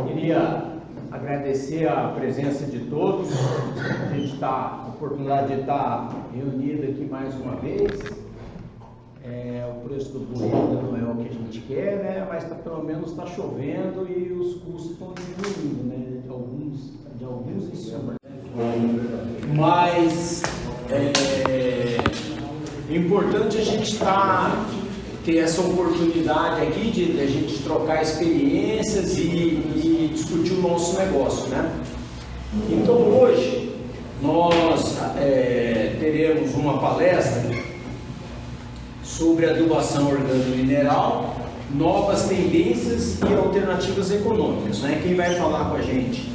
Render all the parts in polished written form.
Queria agradecer a presença de todos. A gente está, a oportunidade de estar reunido aqui mais uma vez. O preço do boleto não é o que a gente quer, né? Mas pelo menos está chovendo e os custos estão diminuindo, né? De alguns insumos. Mas é importante a gente ter essa oportunidade aqui de a gente trocar experiências e discutir o nosso negócio, né? Então hoje nós teremos uma palestra sobre adubação orgânico-mineral, novas tendências e alternativas econômicas, né? Quem vai falar com a gente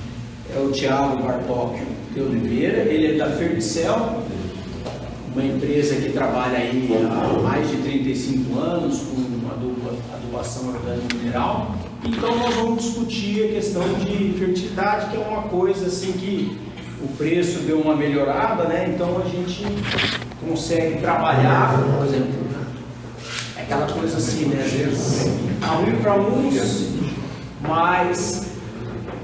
é o Thiago Bartóquio de Oliveira, ele é da Ferticel, uma empresa que trabalha aí há mais de 35 anos com adubação orgânico-mineral. Então nós vamos discutir a questão de fertilidade, que é uma coisa assim que o preço deu uma melhorada, né? Então a gente consegue trabalhar, por exemplo, aquela coisa assim, né? Às vezes tá ruim para uns, mas,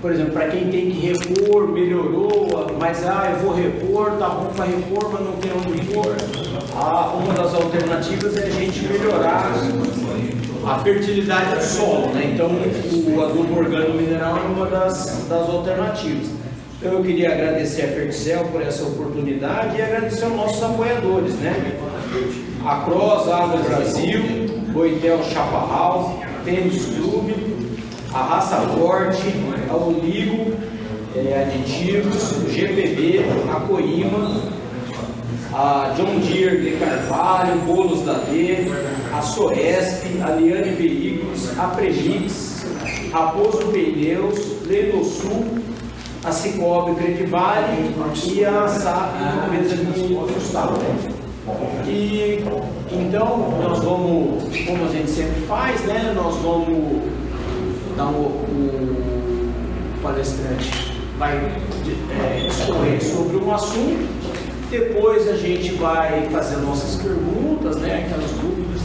por exemplo, para quem tem que repor, melhorou, mas eu vou repor, tá bom para repor, mas não tem onde pôr. Uma das alternativas é a gente melhorar a fertilidade do solo, né? Então o adubo orgânico mineral é uma das alternativas. Então eu queria agradecer a Ferticel por essa oportunidade e agradecer aos nossos apoiadores, né? A Cross Agro Brasil, Boitel Chaparral, Tênis Clube, a Raça Forte, a Oligo Aditivos, o GPB, a Coima, a John Deere de Carvalho, Bolos da D, a Soesp, a Liane Veículos, a Premix, Raposo Pneus, Ledosul, a Cicobi Credivale e a SAP, empresa de Gustavo. E então nós vamos, como a gente sempre faz, né? Nós vamos dar o palestrante vai discorrer sobre um assunto, depois a gente vai fazer nossas perguntas, né? Aquelas dúvidas,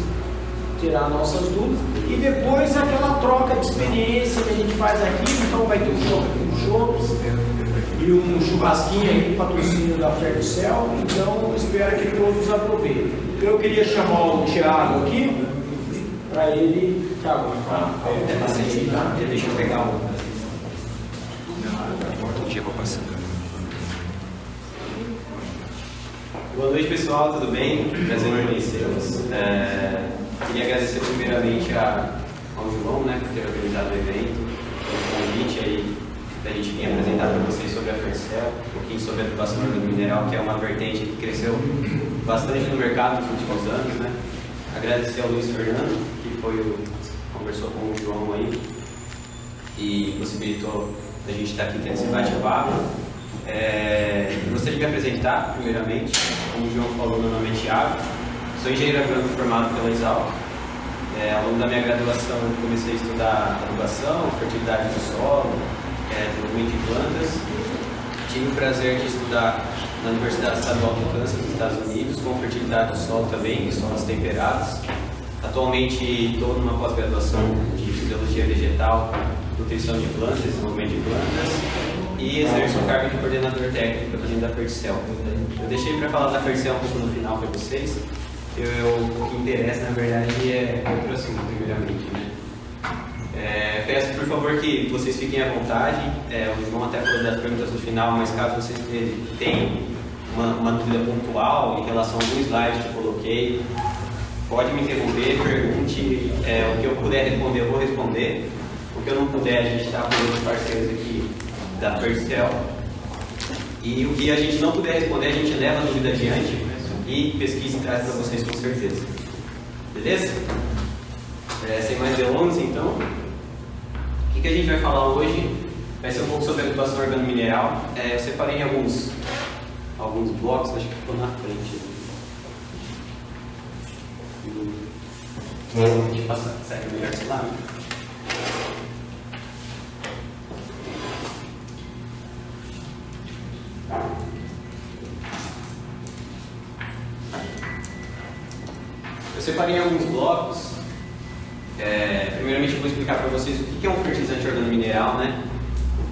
tirar nossas dúvidas, e depois aquela troca de experiência que a gente faz aqui. Então vai ter um show e um churrasquinho aí, patrocínio da Ferticel. Então espero que todos aproveitem. Eu queria chamar o Thiago aqui para ele. Thiago, deixa eu pegar o dia para passar. Boa noite, pessoal, tudo bem? Prazer em conhecê-los. Queria agradecer primeiramente ao João, né, por ter organizado o evento, o convite aí da gente vir apresentar para vocês sobre a Ferticel, um pouquinho sobre a adubação orgânico-mineral, que é uma vertente que cresceu bastante no mercado nos últimos anos, né? Agradecer ao Luiz Fernando, que conversou com o João aí e possibilitou a gente estar aqui tendo esse bate-papo. Eu gostaria de me apresentar, primeiramente. Como o João falou, meu nome é Thiago, sou engenheiro agrônomo formado pela Exalc. Ao longo da minha graduação, comecei a estudar adubação, fertilidade do solo, desenvolvimento de plantas. Tive o prazer de estudar na Universidade Estadual do Kansas, nos Estados Unidos, com fertilidade do solo também, em solos temperados. Atualmente estou numa pós-graduação de fisiologia vegetal, nutrição de plantas, desenvolvimento de plantas, e exerço o cargo de coordenador técnico dentro da Ferticel. Eu deixei para falar da Ferticel um pouco no final para vocês. O que interessa, na verdade, é outro assunto, primeiramente, né? Peço, por favor, que vocês fiquem à vontade. O João até falou das perguntas no final, mas caso vocês tenham uma dúvida pontual em relação a algum slide que eu coloquei, pode me interromper, pergunte. O que eu puder responder, eu vou responder. O que eu não puder, a gente está com outros parceiros aqui da Ferticel. E o que a gente não puder responder, a gente leva a dúvida adiante e pesquisa e traz para vocês com certeza. Beleza? Sem mais delongas, então, o que a gente vai falar hoje vai ser um pouco sobre a adubação orgânico-mineral. Eu separei alguns blocos, acho que ficou na frente. A gente passa, segue melhor esse lado. Eu separei alguns blocos. primeiramente eu vou explicar para vocês o que é um fertilizante organomineral, né?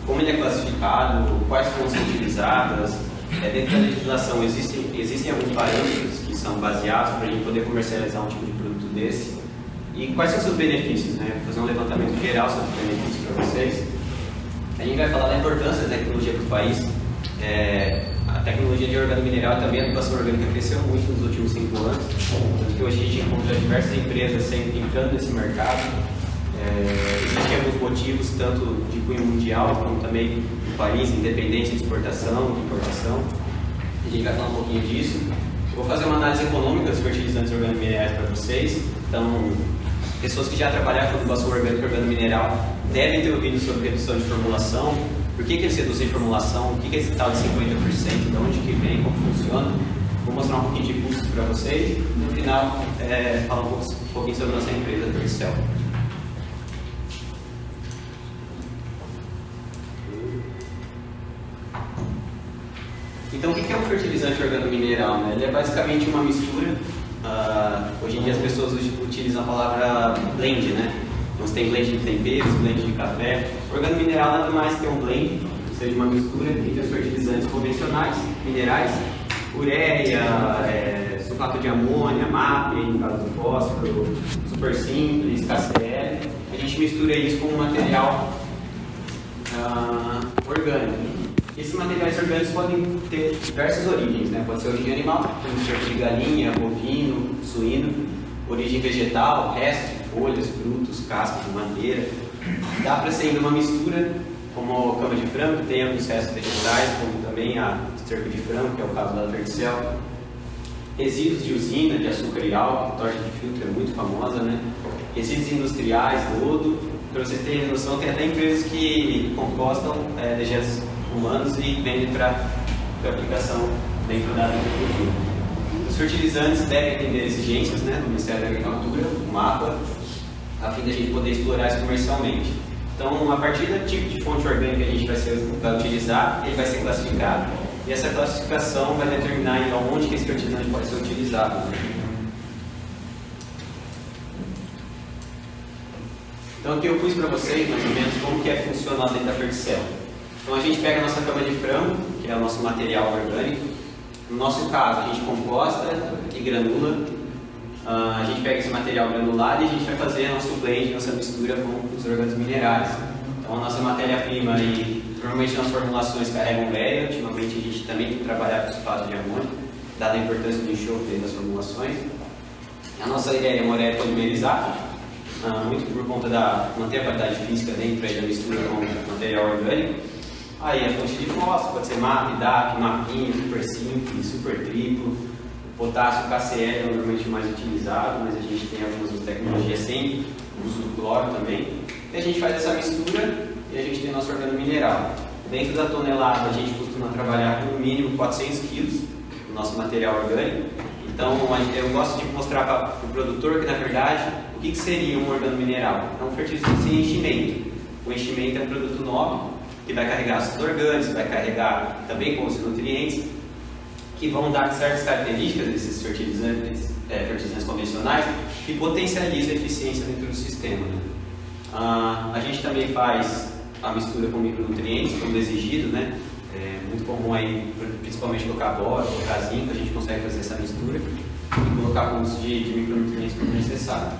Como ele é classificado, quais fontes são utilizadas. Dentro da legislação existem alguns parâmetros que são baseados para a gente poder comercializar um tipo de produto desse. E quais são os seus benefícios, né? Vou fazer um levantamento geral sobre os benefícios para vocês. A gente vai falar da importância da tecnologia para o país. A tecnologia de organomineral e também a adubação orgânica cresceu muito nos últimos 5 anos, tanto que hoje a gente encontra diversas empresas sempre entrando nesse mercado. Existem alguns motivos, tanto de cunho mundial, como também do país, independente de exportação, de importação. A gente vai falar um pouquinho disso. Vou fazer uma análise econômica dos fertilizantes organominerais para vocês. Então, pessoas que já trabalharam com adubação orgânica e organomineral devem ter ouvido sobre redução de formulação. Por que eles reduzem formulação? O que é esse tal de 50%? De onde que vem? Como funciona? Vou mostrar um pouquinho de custos para vocês. No final, falar um pouquinho sobre a nossa empresa, a Ferticel. Então, o que é um fertilizante organomineral, né? Ele é basicamente uma mistura. Hoje em dia as pessoas utilizam a palavra blend, né? Então, você tem blend de temperos, blend de café. Organomineral nada mais que um blend, ou seja, uma mistura entre os fertilizantes convencionais, minerais, ureia, sulfato de amônia, MAP, no caso do fósforo, super simples, KCl. A gente mistura isso com um material orgânico. Esses materiais orgânicos podem ter diversas origens, né? Pode ser origem animal, como cerco de galinha, bovino, suíno, origem vegetal, restos, folhas, frutos, cascas, madeira. Dá para ser ainda uma mistura, como a cama de frango, que tem alguns restos vegetais, como também a cerco de frango, que é o caso da Ferticel. Resíduos de usina, de açúcar e álcool, torta de filtro é muito famosa, né? Resíduos industriais, lodo. Para vocês terem noção, tem até empresas que compostam dejetos humanos e vendem para aplicação dentro da agricultura. Os fertilizantes devem atender exigências, né, do Ministério da Agricultura, o MAPA, a fim de a gente poder explorar isso comercialmente. Então, a partir do tipo de fonte orgânica que a gente vai utilizar, ele vai ser classificado, e essa classificação vai determinar onde que esse fertilizante pode ser utilizado. Então, aqui eu pus para vocês, mais ou menos, como que é funcional dentro da Ferticel. Então, a gente pega a nossa cama de frango, que é o nosso material orgânico. No nosso caso, a gente composta e granula. A gente pega esse material granulado e a gente vai fazer nosso blend, nossa mistura com os organismos minerais. Então, a nossa matéria-prima, normalmente nas formulações carregam ureia. Ultimamente, a gente também tem que trabalhar com sulfato de amônio, dada a importância do enxofre das formulações. A nossa ideia é uma ureia polimerizada, muito por conta da manter a qualidade física dentro da mistura com o material orgânico. Aí a fonte de fósforo pode ser MAP, DAP, MAPinho, super simples, super triplo. O potássio KCl é normalmente o mais utilizado, mas a gente tem algumas outras tecnologias sem uso do cloro também. E a gente faz essa mistura e a gente tem nosso organomineral. Dentro da tonelada a gente costuma trabalhar com no mínimo 400 kg do nosso material orgânico. Então eu gosto de mostrar para o produtor que na verdade o que seria um organomineral? É um fertilizante sem enchimento. O enchimento é um produto nobre que vai carregar ácidos orgânicos, vai carregar também com os nutrientes, que vão dar certas características desses fertilizantes convencionais que potencializam a eficiência dentro do sistema. Né? A gente também faz a mistura com micronutrientes, como exigido, né? É muito comum aí, principalmente colocar boro, colocar zinco, a gente consegue fazer essa mistura e colocar pontos de micronutrientes como necessário.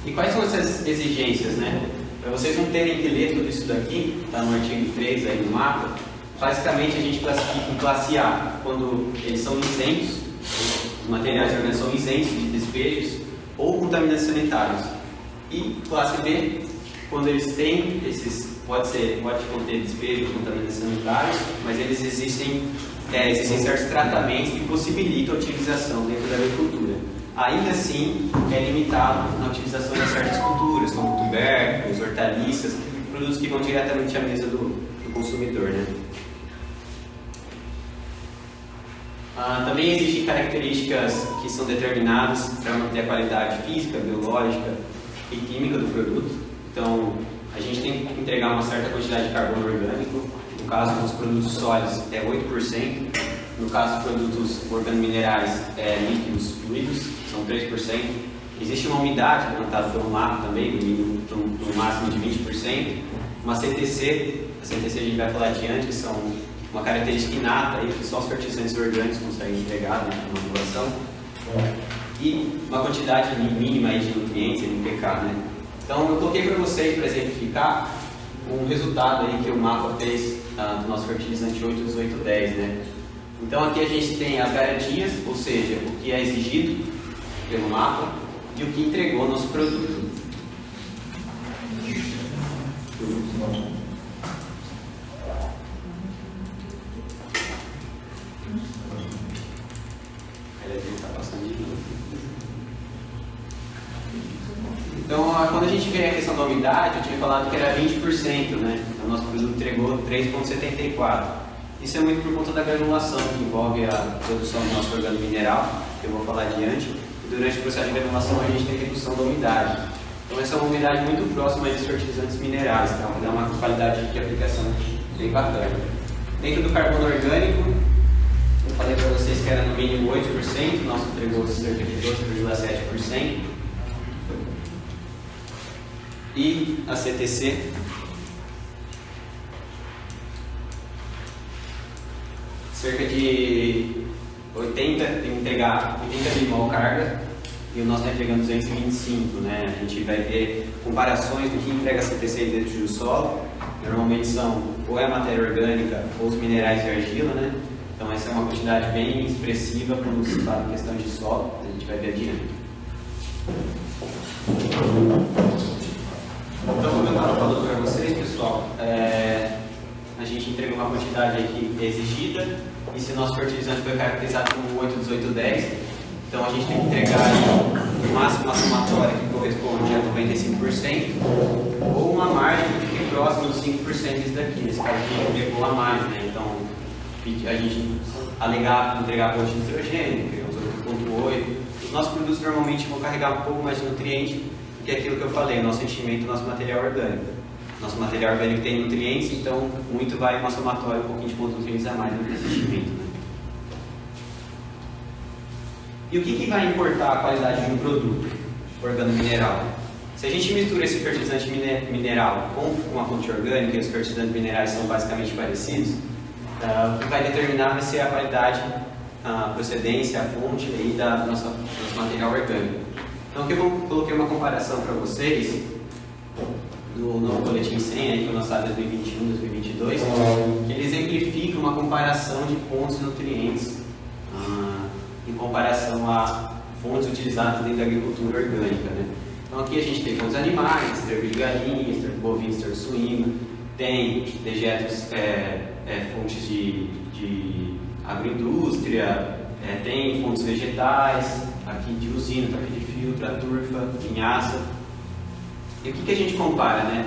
E quais são essas exigências, né? Para vocês não terem que ler tudo isso daqui, está no artigo 3 aí no mapa, basicamente a gente classifica em classe A quando eles são isentos, os materiais orgânicos são isentos de despejos ou contaminantes sanitários. E classe B, quando eles têm esses, pode conter despejos ou contaminantes sanitários, mas eles existem certos tratamentos que possibilitam a utilização dentro da agricultura. Ainda assim, é limitado na utilização de certas culturas, como tubérculos, hortaliças, produtos que vão diretamente à mesa do consumidor. Né? Também existem características que são determinadas para manter a qualidade física, biológica e química do produto. Então, a gente tem que entregar uma certa quantidade de carbono orgânico. No caso dos produtos sólidos, é 8%. No caso dos produtos organominerais, líquidos fluidos, são 3%. existe uma umidade levantada pelo mapa também, no máximo de 20%, uma CTC, a CTC a gente vai falar adiante, que são uma característica inata aí, que só os fertilizantes orgânicos conseguem entregar na população, e uma quantidade mínima aí de nutrientes, NPK, né? Então eu coloquei para vocês, para exemplificar, um resultado aí que o mapa fez do nosso fertilizante 8, 18, 10, né? Então aqui a gente tem as garantias, ou seja, o que é exigido pelo mapa e o que entregou nosso produto. Então, quando a gente vê a questão da umidade, eu tinha falado que era 20%, né? Então, nosso produto entregou 3,74%. Isso é muito por conta da granulação, que envolve a produção do nosso organo mineral, que eu vou falar adiante. E durante o processo de granulação, a gente tem redução da umidade. Então, essa é uma umidade muito próxima dos fertilizantes minerais, então dá uma qualidade de aplicação bem bacana. Dentro do carbono orgânico, eu falei para vocês que era no mínimo 8%, nosso entregou cerca de 12,7%. E a CTC, cerca de 80, tem que entregar 80 milmol carga, e o nosso está entregando 225, né? A gente vai ver comparações do que entrega a CTC dentro do solo. Normalmente são ou é a matéria orgânica ou os minerais de argila, né? Então essa é uma quantidade bem expressiva quando se fala em questão de solo, a gente vai ver adiante. Então, como eu estava falando para vocês, pessoal, a gente entrega uma quantidade aqui exigida, e se o nosso fertilizante foi caracterizado como 8, 18, 10, então a gente tem que entregar no máximo uma somatória que corresponde a 95%, ou uma margem que fique próxima dos 5% disso daqui. Nesse caso, a gente entregou a mais, né? Então, a gente alegar entregar ponto de nitrogênio, criamos 8,8. Os nossos produtos normalmente vão carregar um pouco mais de nutriente, que é aquilo que eu falei, o nosso enchimento, o nosso material orgânico. Nosso material orgânico tem nutrientes, então muito vai uma somatória, um pouquinho de pontos de nutrientes a mais do que esse enchimento. Né? E o que vai importar a qualidade de um produto organomineral? Se a gente mistura esse fertilizante mineral com uma fonte orgânica, e os fertilizantes minerais são basicamente parecidos, o que vai determinar vai ser a qualidade, a procedência, a fonte aí do nosso material orgânico. Então aqui eu coloquei uma comparação para vocês no boletim 100, aí, que foi lançado em 2021, 2022, que ele exemplifica uma comparação de pontos e nutrientes em comparação a fontes utilizadas dentro da agricultura orgânica. Né? Então aqui a gente tem fontes animais, esterco de galinha, esterco bovino, esterco suíno, tem dejetos, fontes de agroindústria, tem fontes vegetais, aqui de usina, aqui de filtro, a turfa, vinhaça. E o que a gente compara, né?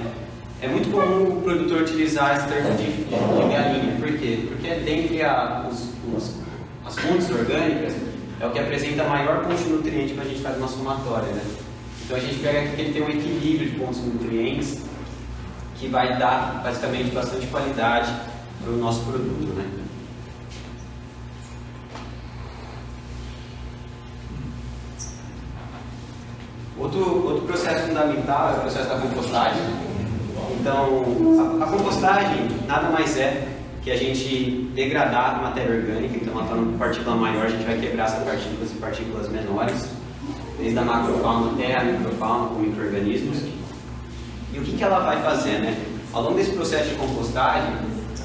É muito comum o produtor utilizar esterco de galinha. Por quê? Porque dentre as fontes orgânicas é o que apresenta a maior fonte de nutriente para a gente fazer uma somatória, né? Então a gente pega aqui que ele tem um equilíbrio de pontos de nutrientes que vai dar basicamente bastante qualidade para o nosso produto, né? Outro processo fundamental é o processo da compostagem. Então, a compostagem nada mais é que a gente degradar a matéria orgânica. Então, ela está numa partícula maior, a gente vai quebrar essas partículas em partículas menores, desde a macrofauna até a microfauna, com micro-organismos. E o que ela vai fazer, né? Ao longo desse processo de compostagem,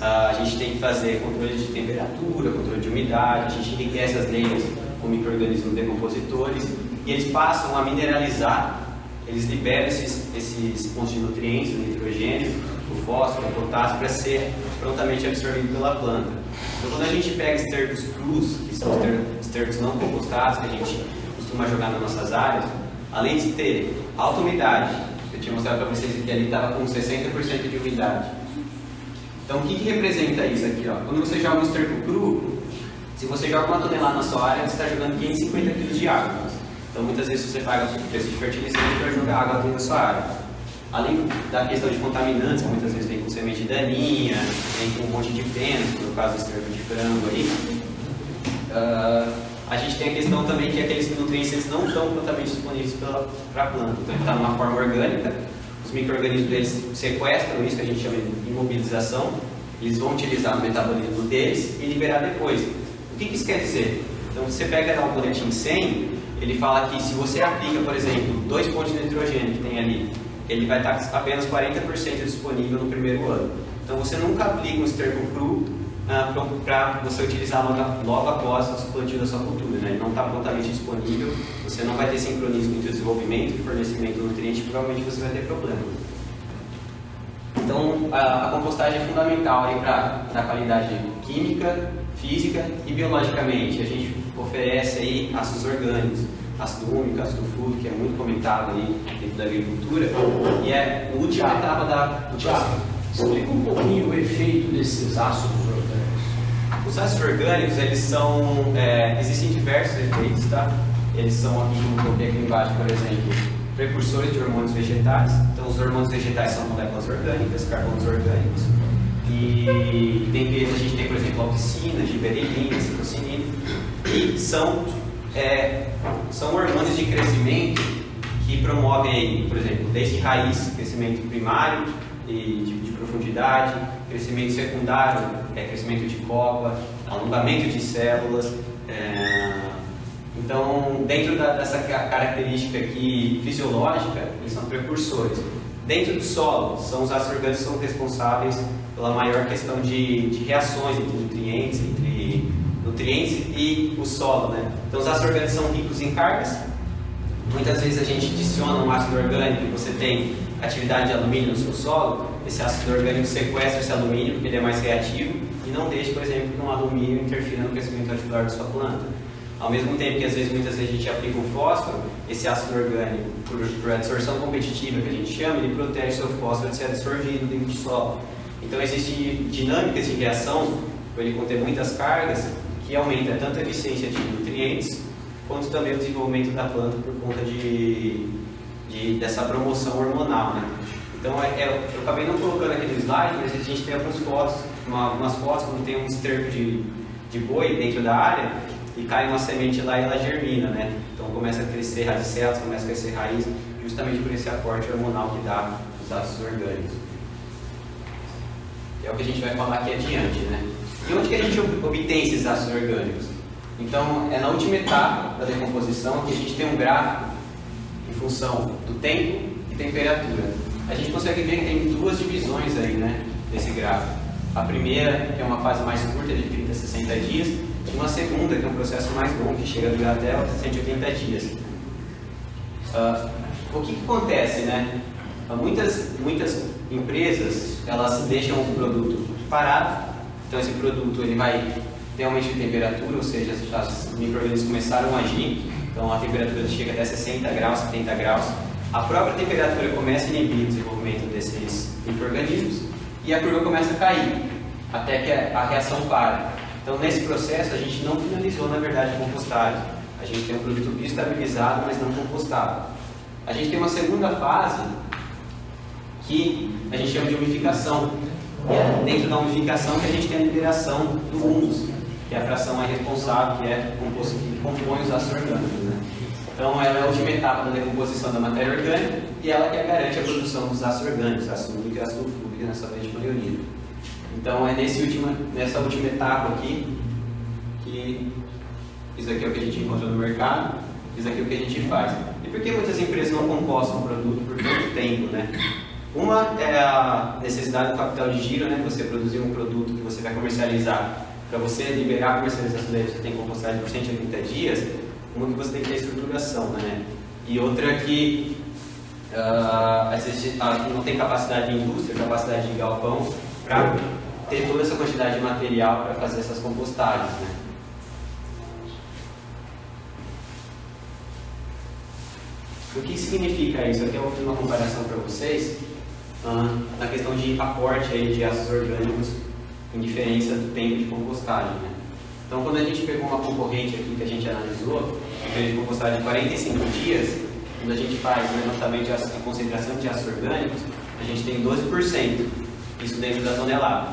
a gente tem que fazer controle de temperatura, controle de umidade, a gente enriquece as leiras com micro-organismos decompositores, e eles passam a mineralizar, eles liberam esses pontos de nutrientes, o nitrogênio, o fósforo, o potássio, para ser prontamente absorvido pela planta. Então, quando a gente pega estercos crus, que são estercos não compostados, que a gente costuma jogar nas nossas áreas, além de ter alta umidade, eu tinha mostrado para vocês que ali estava com 60% de umidade. Então, o que representa isso aqui? Ó? Quando você joga um esterco cru, se você joga uma tonelada na sua área, você está jogando 550 kg de água. Então, muitas vezes você paga o preço de fertilizante para jogar água dentro da sua área. Além da questão de contaminantes, que muitas vezes vem com semente daninha, vem com um monte de pena, no caso do esterco de frango aí. a gente tem a questão também que aqueles nutrientes eles não estão totalmente disponíveis para a planta. Então ele está numa forma orgânica, os micro-organismos deles sequestram isso que a gente chama de imobilização, eles vão utilizar o metabolismo deles e liberar depois. O que isso quer dizer? Então você pega lá o boletim 100, ele fala que se você aplica, por exemplo, 2 pontos de nitrogênio que tem ali, ele vai estar apenas 40% disponível no primeiro ano. Então você nunca aplica um esterco cru para você utilizar logo após o plantio da sua cultura, né? Ele não está prontamente disponível, você não vai ter sincronismo entre o desenvolvimento e fornecimento do nutriente, provavelmente você vai ter problema. Então a compostagem é fundamental para a qualidade química, física e biologicamente. A gente oferece aí ácidos orgânicos, ácido úmico, ácido fúrico, que é muito comentado aí dentro da agricultura, e é a última etapa da... Explica um pouquinho o efeito desses ácidos orgânicos. Os ácidos orgânicos, eles são... existem diversos efeitos, tá? Eles são, aqui como eu coloquei aqui embaixo, por exemplo, precursores de hormônios vegetais. Então, os hormônios vegetais são moléculas orgânicas, carbonos orgânicos. E dentre eles a gente tem, por exemplo, auxina, giberelina, citocinina. E são hormônios de crescimento que promovem, por exemplo, desde raiz, crescimento primário e de profundidade, crescimento secundário, crescimento de copa, alongamento de células. Então, dentro dessa característica aqui fisiológica, eles são precursores. Dentro do solo, são os ácidos orgânicos que são responsáveis pela maior questão de reações entre nutrientes e o solo, né? Então, os ácidos orgânicos são ricos em cargas. Muitas vezes a gente adiciona um ácido orgânico e você tem atividade de alumínio no seu solo, esse ácido orgânico sequestra esse alumínio porque ele é mais reativo e não deixa, por exemplo, que um alumínio interfira no crescimento radicular da sua planta. Ao mesmo tempo que muitas vezes a gente aplica um fósforo, esse ácido orgânico, por absorção competitiva que a gente chama, ele protege seu fósforo de ser absorvido dentro do solo. Então existem dinâmicas de reação, por ele conter muitas cargas, que aumenta tanto a eficiência de nutrientes, quanto também o desenvolvimento da planta por conta dessa promoção hormonal, né? Então eu acabei não colocando aqui no slide, mas a gente tem algumas fotos, umas fotos quando tem um esterco de boi dentro da área, e cai uma semente lá e ela germina, né? Então começa a crescer radicelas, começa a crescer raiz, justamente por esse aporte hormonal que dá os ácidos orgânicos. É o que a gente vai falar aqui adiante, né? E onde que a gente obtém esses ácidos orgânicos? Então, é na última etapa da decomposição que a gente tem um gráfico em função do tempo e temperatura. A gente consegue ver que tem 2 divisões aí, né, desse gráfico. A primeira, que é uma fase mais curta, de 30 a 60 dias, e uma segunda, que é um processo mais longo, que chega a durar até 180 dias. O que acontece, né? Muitas empresas, elas deixam o produto parado, então esse produto ele vai ter aumento de temperatura, ou seja, os micro-organismos começaram a agir, então a temperatura chega até 60 graus, 70 graus. A própria temperatura começa a inibir o desenvolvimento desses micro-organismos e a curva começa a cair, até que a reação para. Então, nesse processo, a gente não finalizou, na verdade, a compostagem. A gente tem um produto biostabilizado, mas não compostado. A gente tem uma segunda fase que a gente chama de umificação. E é dentro da umificação que a gente tem a liberação do humus, que é a fração mais responsável, que é composto que compõe os ácidos orgânicos, né? Então, ela é a última etapa da decomposição da matéria orgânica e ela que garante a produção dos ácidos orgânicos, ácido úrico e ácido fúrico, nessa vez de maioria. Então, é nessa última etapa aqui que isso aqui é o que a gente encontra no mercado, isso aqui é o que a gente faz. E por que muitas empresas não compostam o produto por tanto tempo, né? Uma é a necessidade do capital de giro, né? Você produzir um produto que você vai comercializar. Para você liberar a comercialização dele, você tem compostagem por 180 dias. Uma que você tem que ter estruturação, né? E outra que não tem capacidade de indústria, capacidade de galpão para ter toda essa quantidade de material para fazer essas compostagens, né? O que significa isso? Aqui eu vou fazer uma comparação para vocês na questão de aporte aí de ácidos orgânicos em diferença do tempo de compostagem, né? Então, quando a gente pegou uma concorrente aqui que a gente analisou, que fez de compostagem de 45 dias, quando a gente faz o levantamento de concentração de ácidos orgânicos, a gente tem 12%, isso dentro da tonelada.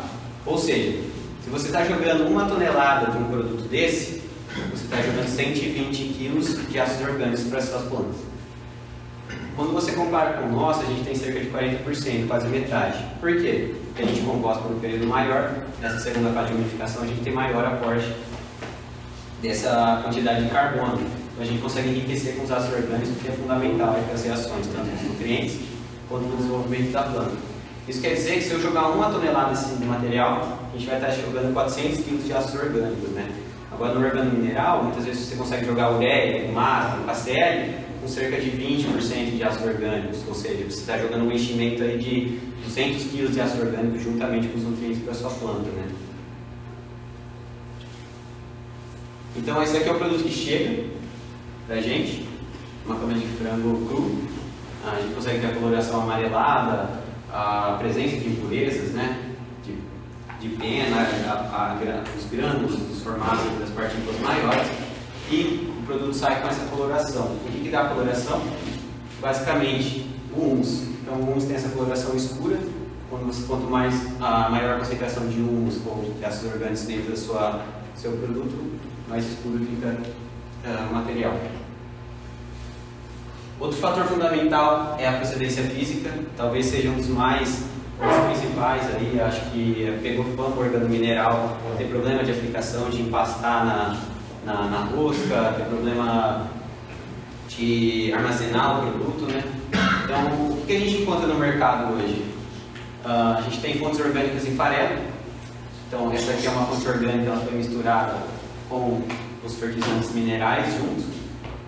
Ou seja, se você está jogando 1 tonelada de um produto desse, você está jogando 120 kg de ácidos orgânicos para as suas plantas. Quando você compara com o nosso, a gente tem cerca de 40%, quase metade. Por quê? Porque a gente composta por um período maior, nessa segunda fase de umidificação a gente tem maior aporte dessa quantidade de carbono. Então a gente consegue enriquecer com os ácidos orgânicos, que é fundamental para as reações, tanto nos nutrientes quanto no desenvolvimento da planta. Isso quer dizer que se eu jogar 1 tonelada de material, a gente vai estar jogando 400 kg de ácidos orgânicos, né? Agora no organomineral, muitas vezes você consegue jogar ureia, massa, KCl, com cerca de 20% de ácidos orgânicos, ou seja, você está jogando um enchimento aí de 200 kg de ácido orgânico juntamente com os nutrientes para a sua planta, né? Então esse aqui é o produto que chega pra gente, uma cama de frango cru. A gente consegue ter a coloração amarelada, a presença de impurezas, né? De pena, os grânulos, os formatos das partículas maiores, e o produto sai com essa coloração. O que dá a coloração? Basicamente o humus. Então o humus tem essa coloração escura. Quanto mais a maior concentração de humus ou de ácidos orgânicos dentro do seu produto, mais escuro fica o material. Outro fator fundamental é a procedência física, talvez seja um dos principais aí. Acho que pegou fama o organomineral, tem problema de aplicação, de empastar na rosca, tem problema de armazenar o produto, né? Então, o que a gente encontra no mercado hoje? A gente tem fontes orgânicas em farelo. Então, essa aqui é uma fonte orgânica, ela foi misturada com os fertilizantes minerais juntos.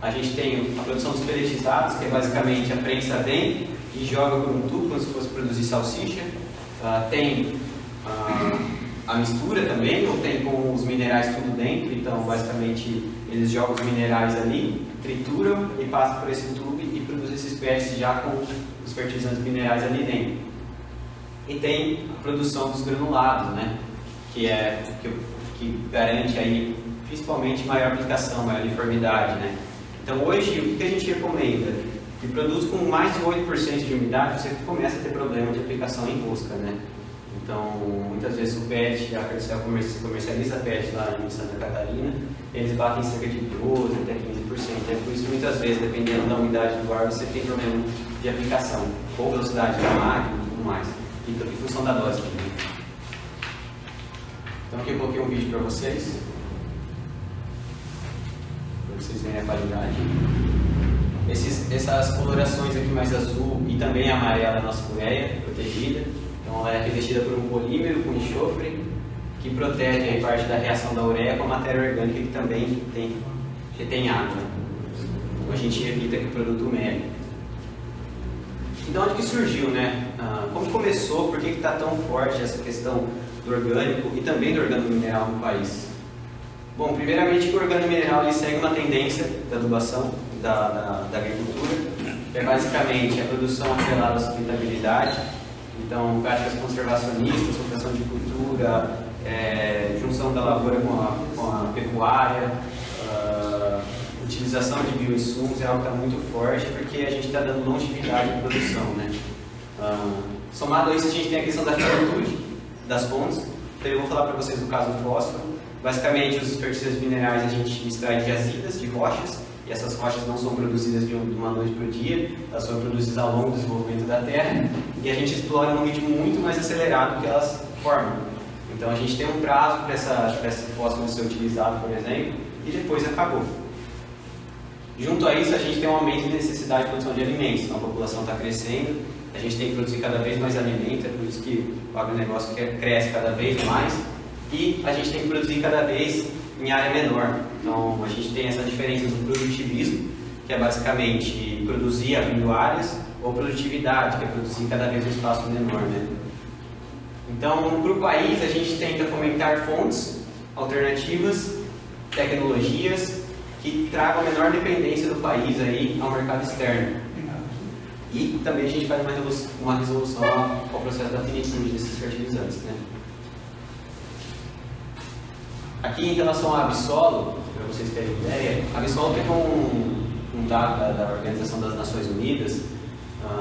A gente tem a produção dos peletizados, que é basicamente a prensa vem e joga por um tubo, como se fosse produzir salsicha. Tem a mistura também, ou tem com os minerais tudo dentro. Então, basicamente, eles jogam os minerais ali, trituram e passam por esse tubo e produzem esses pets já com os fertilizantes minerais ali dentro. E tem a produção dos granulados, né? Que garante aí principalmente maior aplicação, maior uniformidade, né? Então hoje o que a gente recomenda? De produtos com mais de 8% de umidade, você começa a ter problema de aplicação em rosca, né? Então muitas vezes o PET, a Ferticel comercializa PET lá em Santa Catarina, eles batem cerca de 12% até 15%. É por isso que muitas vezes, dependendo da umidade do ar, você tem problema de aplicação, ou velocidade da máquina e tudo mais. Em função da dose também. Então aqui eu coloquei um vídeo para vocês verem a qualidade. Essas colorações aqui mais azul e também amarela da nossa ureia protegida. Então ela é revestida por um polímero com enxofre que protege aí parte da reação da ureia com a matéria orgânica que também retém água. Então a gente evita que o produto mele. Então onde que surgiu, né? Como começou, por que está tão forte essa questão do orgânico e também do organomineral no país? Bom, primeiramente que o organomineral ele segue uma tendência da adubação da agricultura, que é basicamente a produção atrelada à sustentabilidade. Então, práticas conservacionistas, rotação de cultura, junção da lavoura com a pecuária, utilização de bioinsumos é algo que está muito forte, porque a gente está dando longevidade de produção, né? Somado a isso, a gente tem a questão da finitude das fontes. Então, eu vou falar para vocês do caso do fósforo. Basicamente, os fertilizantes minerais a gente extrai de jazidas, de rochas, e essas rochas não são produzidas de uma noite para o dia, elas são produzidas ao longo do desenvolvimento da terra, e a gente explora num ritmo muito mais acelerado que elas formam. Então, a gente tem um prazo para esse fósforo ser utilizado, por exemplo, e depois acabou. Junto a isso, a gente tem um aumento de necessidade de produção de alimentos. Então, a população está crescendo, a gente tem que produzir cada vez mais alimento, é por isso que o agronegócio cresce cada vez mais, e a gente tem que produzir cada vez em área menor. Então, a gente tem essa diferença do produtivismo, que é basicamente produzir abrindo áreas, ou produtividade, que é produzir cada vez um espaço menor, né? Então, para o país, a gente tenta fomentar fontes alternativas, tecnologias, que tragam a menor dependência do país aí ao mercado externo. E também a gente faz uma resolução ao processo da finitude desses fertilizantes, né? Aqui em relação ao Absolo, para vocês terem ideia, a Absolo tem um dado da Organização das Nações Unidas,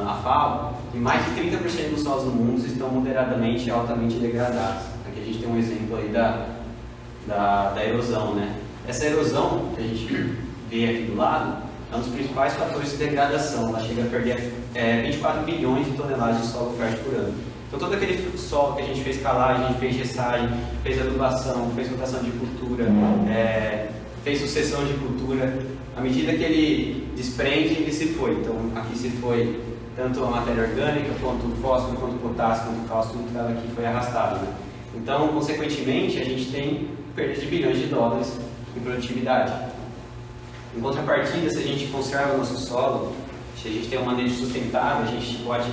a FAO, e mais de 30% dos solos do mundo estão moderadamente e altamente degradados. Aqui a gente tem um exemplo aí da erosão, né? Essa erosão que a gente vê aqui do lado é um dos principais fatores de degradação. Ela chega a perder 24 bilhões de toneladas de solo fértil por ano. Então todo aquele solo que a gente fez calagem, fez gessagem, fez adubação, fez rotação de cultura, fez sucessão de cultura, à medida que ele desprende, ele se foi. Então aqui se foi tanto a matéria orgânica, quanto o fósforo, quanto o potássio, quanto o cálcio, tudo que estava aqui foi arrastado. Né? Então, consequentemente, a gente tem perda de bilhões de dólares em produtividade. Em contrapartida, se a gente conserva o nosso solo, se a gente tem um manejo sustentável, a gente pode,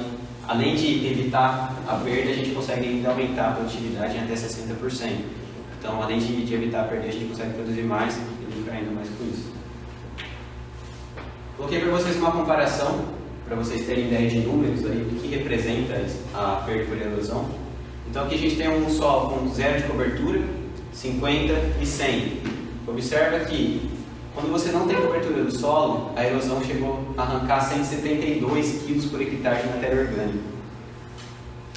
além de evitar a perda, a gente consegue ainda aumentar a produtividade em até 60%. Então, além de evitar a perda, a gente consegue produzir mais e lucrar ainda mais com isso. Coloquei para vocês uma comparação, para vocês terem ideia de números aí, do que representa a perda por erosão. Então, aqui a gente tem um solo com 0 de cobertura, 50 e 100. Observa que, quando você não tem cobertura do solo, a erosão chegou a arrancar 172 kg por hectare de matéria orgânica.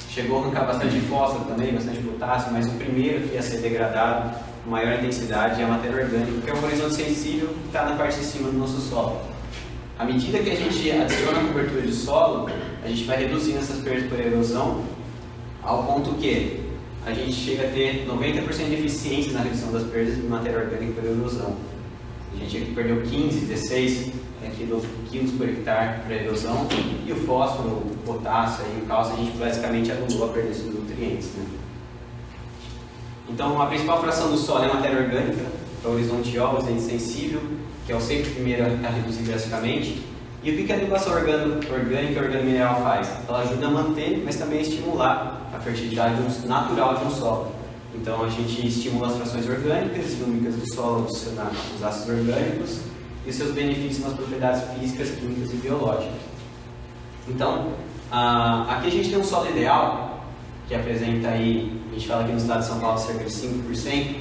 Chegou a arrancar bastante fósforo também, bastante potássio, mas o primeiro que ia ser degradado com maior intensidade é a matéria orgânica, que é um horizonte sensível que está na parte de cima do nosso solo. À medida que a gente adiciona a cobertura de solo, a gente vai reduzindo essas perdas por erosão, ao ponto que a gente chega a ter 90% de eficiência na redução das perdas de matéria orgânica por erosão. A gente aqui perdeu 15, 16 quilos por hectare para erosão, e o fósforo, o potássio e o cálcio, a gente basicamente anulou a perda desses nutrientes. Né? Então, a principal fração do solo é a matéria orgânica, é o horizonte-O, horizonte sensível, que é o sempre primeiro a reduzir drasticamente. E o que a adubação orgânica e organomineral faz? Ela ajuda a manter, mas também a estimular a fertilidade natural de um solo. Então a gente estimula as frações orgânicas e úmicas do solo, adicionar os ácidos orgânicos e seus benefícios nas propriedades físicas, químicas e biológicas. Então, aqui a gente tem um solo ideal, que apresenta aí, a gente fala aqui no estado de São Paulo, cerca de 5%.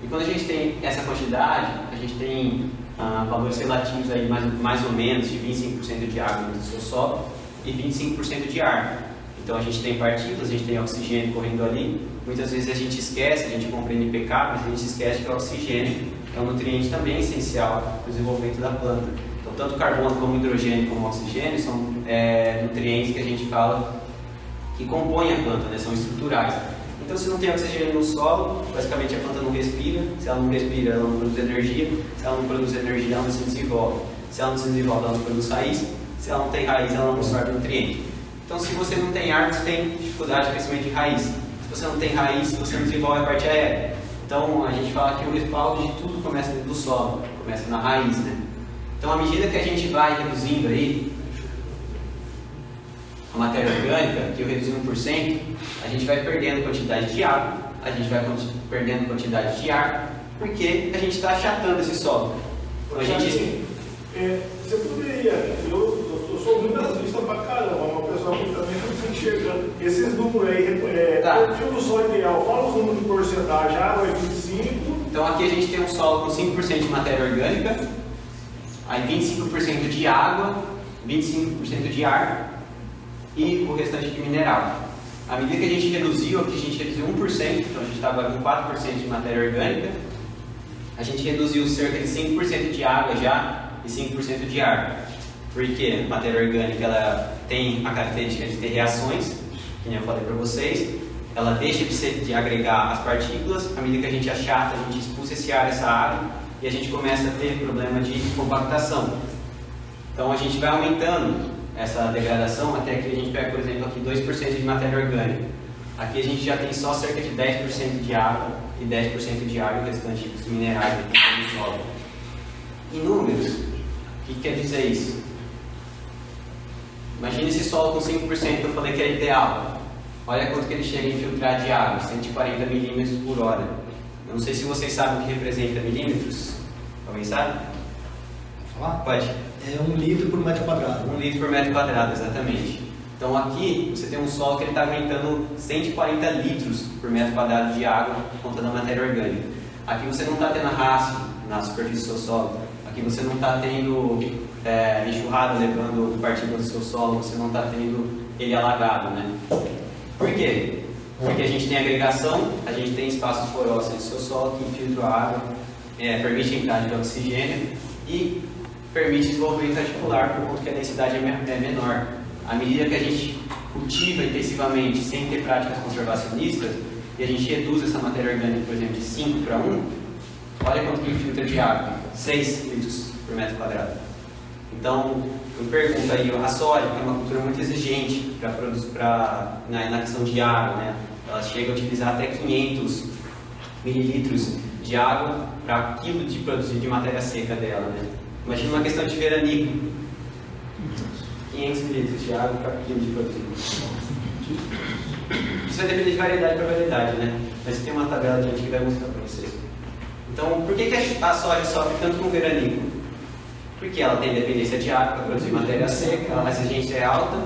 E quando a gente tem essa quantidade, a gente tem valores relativos aí mais ou menos de 25% de água no seu solo e 25% de ar. Então a gente tem partículas, a gente tem oxigênio correndo ali. Muitas vezes a gente esquece, a gente compra NPK, mas a gente esquece que o oxigênio é um nutriente também essencial para o desenvolvimento da planta. Então tanto o carbono como o hidrogênio como o oxigênio são nutrientes que a gente fala que compõem a planta, né? São estruturais. Então, se não tem oxigênio no solo, basicamente a planta não respira. Se ela não respira, ela não produz energia. Se ela não produz energia, ela não se desenvolve. Se ela não se desenvolve, ela não produz raiz. Se ela não tem raiz, ela não absorve nutriente. Então, se você não tem ar, você tem dificuldade de crescimento de raiz. Se você não tem raiz, você não desenvolve a parte aérea. Então, a gente fala que o respaldo de tudo começa dentro do solo, começa na raiz, né? Então, à medida que a gente vai reduzindo aí a matéria orgânica, que eu reduzi 1%, a gente vai perdendo quantidade de água, a gente vai perdendo quantidade de ar, porque a gente está achatando esse solo. Então, você poderia, eu sou muito nazista pra caramba, uma pessoa que também não está enxergando. Esses números aí, perfil do solo ideal, fala os números de porcentagem, água é 25. Então aqui a gente tem um solo com 5% de matéria orgânica, aí 25% de água, 25% de ar, e o restante de mineral. À medida que a gente reduziu, aqui a gente reduziu 1%, então a gente está agora com 4% de matéria orgânica, a gente reduziu cerca de 5% de água já e 5% de ar. Porque a matéria orgânica ela tem a característica de ter reações, que nem eu falei para vocês, ela deixa de agregar as partículas, à medida que a gente achata, a gente expulsa esse ar, essa água, e a gente começa a ter problema de compactação. Então a gente vai aumentando essa degradação até que a gente pega, por exemplo, aqui 2% de matéria orgânica. Aqui a gente já tem só cerca de 10% de água e 10% de ar e o restante dos minerais aqui no solo. Em números, o que quer dizer isso? Imagine esse solo com 5% que eu falei que é ideal. Olha quanto que ele chega a infiltrar de água, 140 milímetros por hora. Eu não sei se vocês sabem o que representa milímetros. Alguém sabe? Falar? Pode. É 1 litro por metro quadrado. 1 litro por metro quadrado, exatamente. Então aqui você tem um solo que ele está aguentando 140 litros por metro quadrado de água por conta da matéria orgânica. Aqui você não está tendo arrasto na superfície do seu solo. Aqui você não está tendo enxurrada levando partículas do seu solo. Você não está tendo ele alagado, né? Por quê? Porque a gente tem agregação, a gente tem espaços poros no seu solo que infiltram a água permite a entrada de oxigênio e permite desenvolvimento radicular, por conta que a densidade é menor. À medida que a gente cultiva intensivamente, sem ter práticas conservacionistas, e a gente reduz essa matéria orgânica, por exemplo, de 5 para 1, olha quanto que filtra de água, 6 litros por metro quadrado. Então, eu pergunto aí, a soja, que é uma cultura muito exigente na questão de água, né? Ela chega a utilizar até 500 mililitros de água para quilo de produzir de matéria seca dela, né? Imagina uma questão de veranico, 500 mililitros de água para quilo de produzir. Isso vai depender de variedade para variedade, né? Mas tem uma tabela de que vai mostrar para vocês. Então, por que a soja sofre tanto com veranico? Porque ela tem dependência de água para produzir matéria seca, a exigência é alta.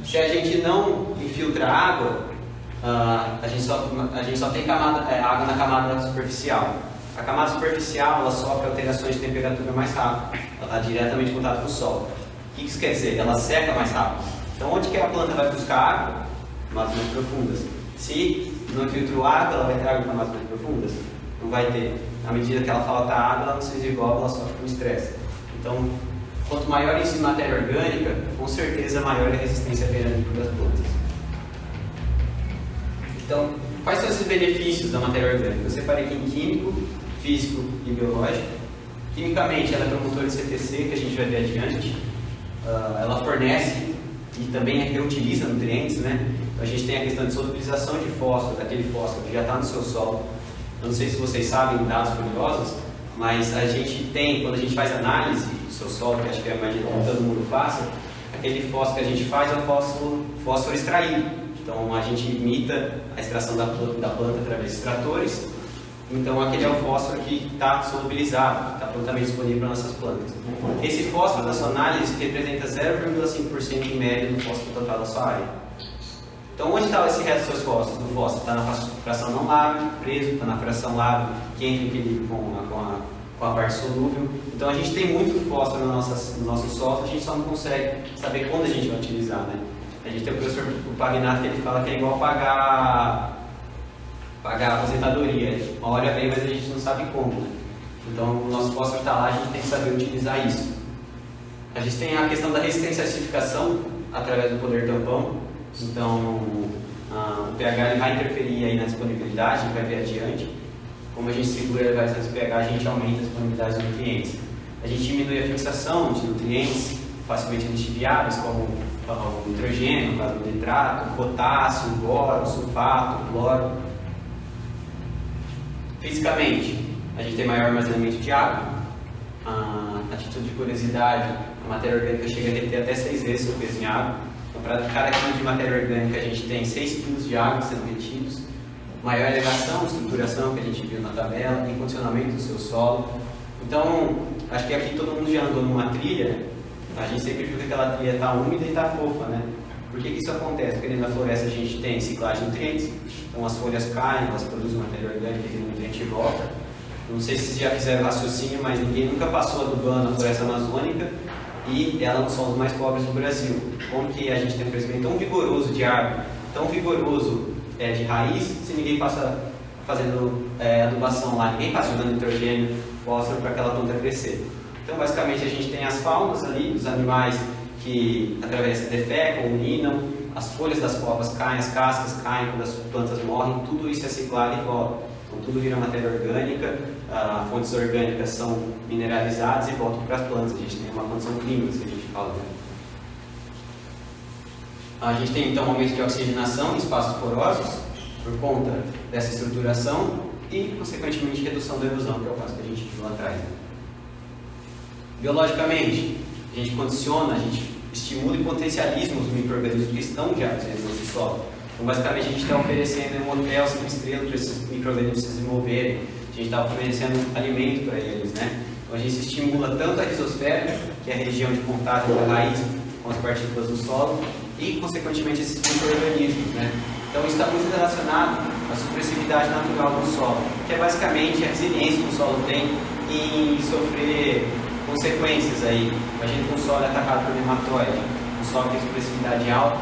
Se a gente não infiltra água, a gente só tem água na camada superficial. A camada superficial ela sofre alterações de temperatura mais rápido. Ela está diretamente em contato com o sol. O que isso quer dizer? Ela seca mais rápido. Então, onde que a planta vai buscar água? Camadas mais profundas. Se não infiltrou água, ela vai ter água em camadas mais profundas? Não vai ter. À medida que ela falta água, ela não se desenvolve, ela sofre com estresse. Então, quanto maior o índice de matéria orgânica, com certeza maior é a resistência verânica das plantas. Então, quais são esses benefícios da matéria orgânica? Eu separei aqui em químico, físico e biológico. Quimicamente, ela é promotora de CTC, que a gente vai ver adiante. Ela fornece e também reutiliza nutrientes, né? Então, a gente tem a questão de solubilização de fósforo, daquele fósforo que já está no seu solo. Eu não sei se vocês sabem dados curiosos, mas a gente tem, quando a gente faz análise do seu solo, que acho que é a maioria que todo mundo faça, aquele fósforo que a gente faz é o fósforo extraído. Então a gente imita a extração da planta através de extratores. Então aquele é o fósforo que está solubilizado, está prontamente disponível para nossas plantas. Esse fósforo da sua análise representa 0,5% em média do fósforo total da sua área. Então, onde está esse resto dos seus fósforos? Do fósforo está na fração não lábil, preso, está na fração lábil, que entra em equilíbrio com a parte solúvel. Então, a gente tem muito fósforo no nosso solo, a gente só não consegue saber quando a gente vai utilizar, né? A gente tem o professor Pagnato que ele fala que é igual pagar a aposentadoria. Uma hora vem, mas a gente não sabe como, né? Então, o nosso fósforo está lá, a gente tem que saber utilizar isso. A gente tem a questão da resistência à acidificação através do poder tampão. Então, o pH ele vai interferir aí na disponibilidade, a gente vai ver adiante. Como a gente segura a variação do pH, a gente aumenta a disponibilidade dos nutrientes. A gente diminui a fixação de nutrientes facilmente lixiviáveis, como o nitrogênio, o nitrato, o potássio, o boro, o sulfato, o cloro. Fisicamente, a gente tem maior armazenamento de água. A título de curiosidade, a matéria orgânica chega a reter até 6 vezes o peso em água. Então, para cada quilo de matéria orgânica, a gente tem 6 kg de água sendo retidos. Maior elevação, estruturação que a gente viu na tabela, e condicionamento do seu solo. Então, acho que aqui todo mundo já andou numa trilha, a gente sempre viu que aquela trilha está úmida e está fofa, né? Por que isso acontece? Porque dentro da floresta a gente tem ciclagem de nutrientes, então as folhas caem, elas produzem matéria orgânica e o nutriente volta. Não sei se vocês já fizeram raciocínio, mas ninguém nunca passou adubando a floresta amazônica e ela é um dos solos mais pobres do Brasil. Como que a gente tem um crescimento tão vigoroso de árvore, tão vigoroso de raiz, se ninguém passa fazendo adubação lá, ninguém passa jogando nitrogênio, fósforo para aquela planta crescer. Então, basicamente, a gente tem as faunas ali, os animais que através defecam, urinam, as folhas das copas caem, as cascas caem quando as plantas morrem, tudo isso é ciclado e volta. Então, tudo vira matéria orgânica, fontes orgânicas são mineralizadas e voltam para as plantas. A gente tem uma condição clínica, que a gente fala, né? A gente tem então um aumento de oxigenação em espaços porosos por conta dessa estruturação e, consequentemente, redução da erosão, que é o caso que a gente viu lá atrás. Biologicamente, a gente condiciona, a gente estimula e potencializa os micro-organismos que estão já presentes no nosso solo. Então, basicamente, a gente está oferecendo um hotel 5 estrelas para esses micro-organismos se desenvolverem, a gente está oferecendo alimento para eles, né? Então, a gente estimula tanto a rizosfera, que é a região de contato entre a raiz com as partículas do solo, e, consequentemente, esses micro-organismos, né? Então, isso está muito relacionado à supressividade natural do solo, que é basicamente a resiliência que o solo tem em sofrer consequências aí. Imagina que um solo é atacado por nematóide, um solo que tem supressividade alta,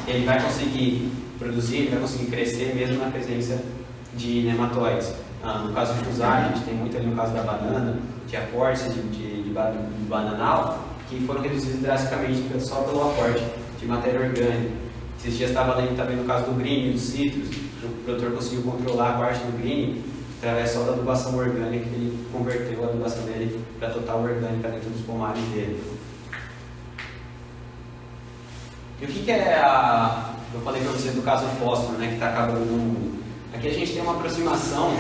ele vai conseguir produzir, ele vai conseguir crescer mesmo na presença de nematóides. no caso de fusar, a gente tem muito ali no caso da banana, de aportes de bananal, que foram reduzidos drasticamente só pelo aporte de matéria orgânica. Esses dias estava lendo também no caso do green e dos citros, o produtor conseguiu controlar a parte do green através só da adubação orgânica, que ele converteu a adubação dele para total orgânica dentro dos pomares dele. E o que é eu falei para vocês do caso fósforo, né, que está acabando no mundo. Aqui a gente tem uma aproximação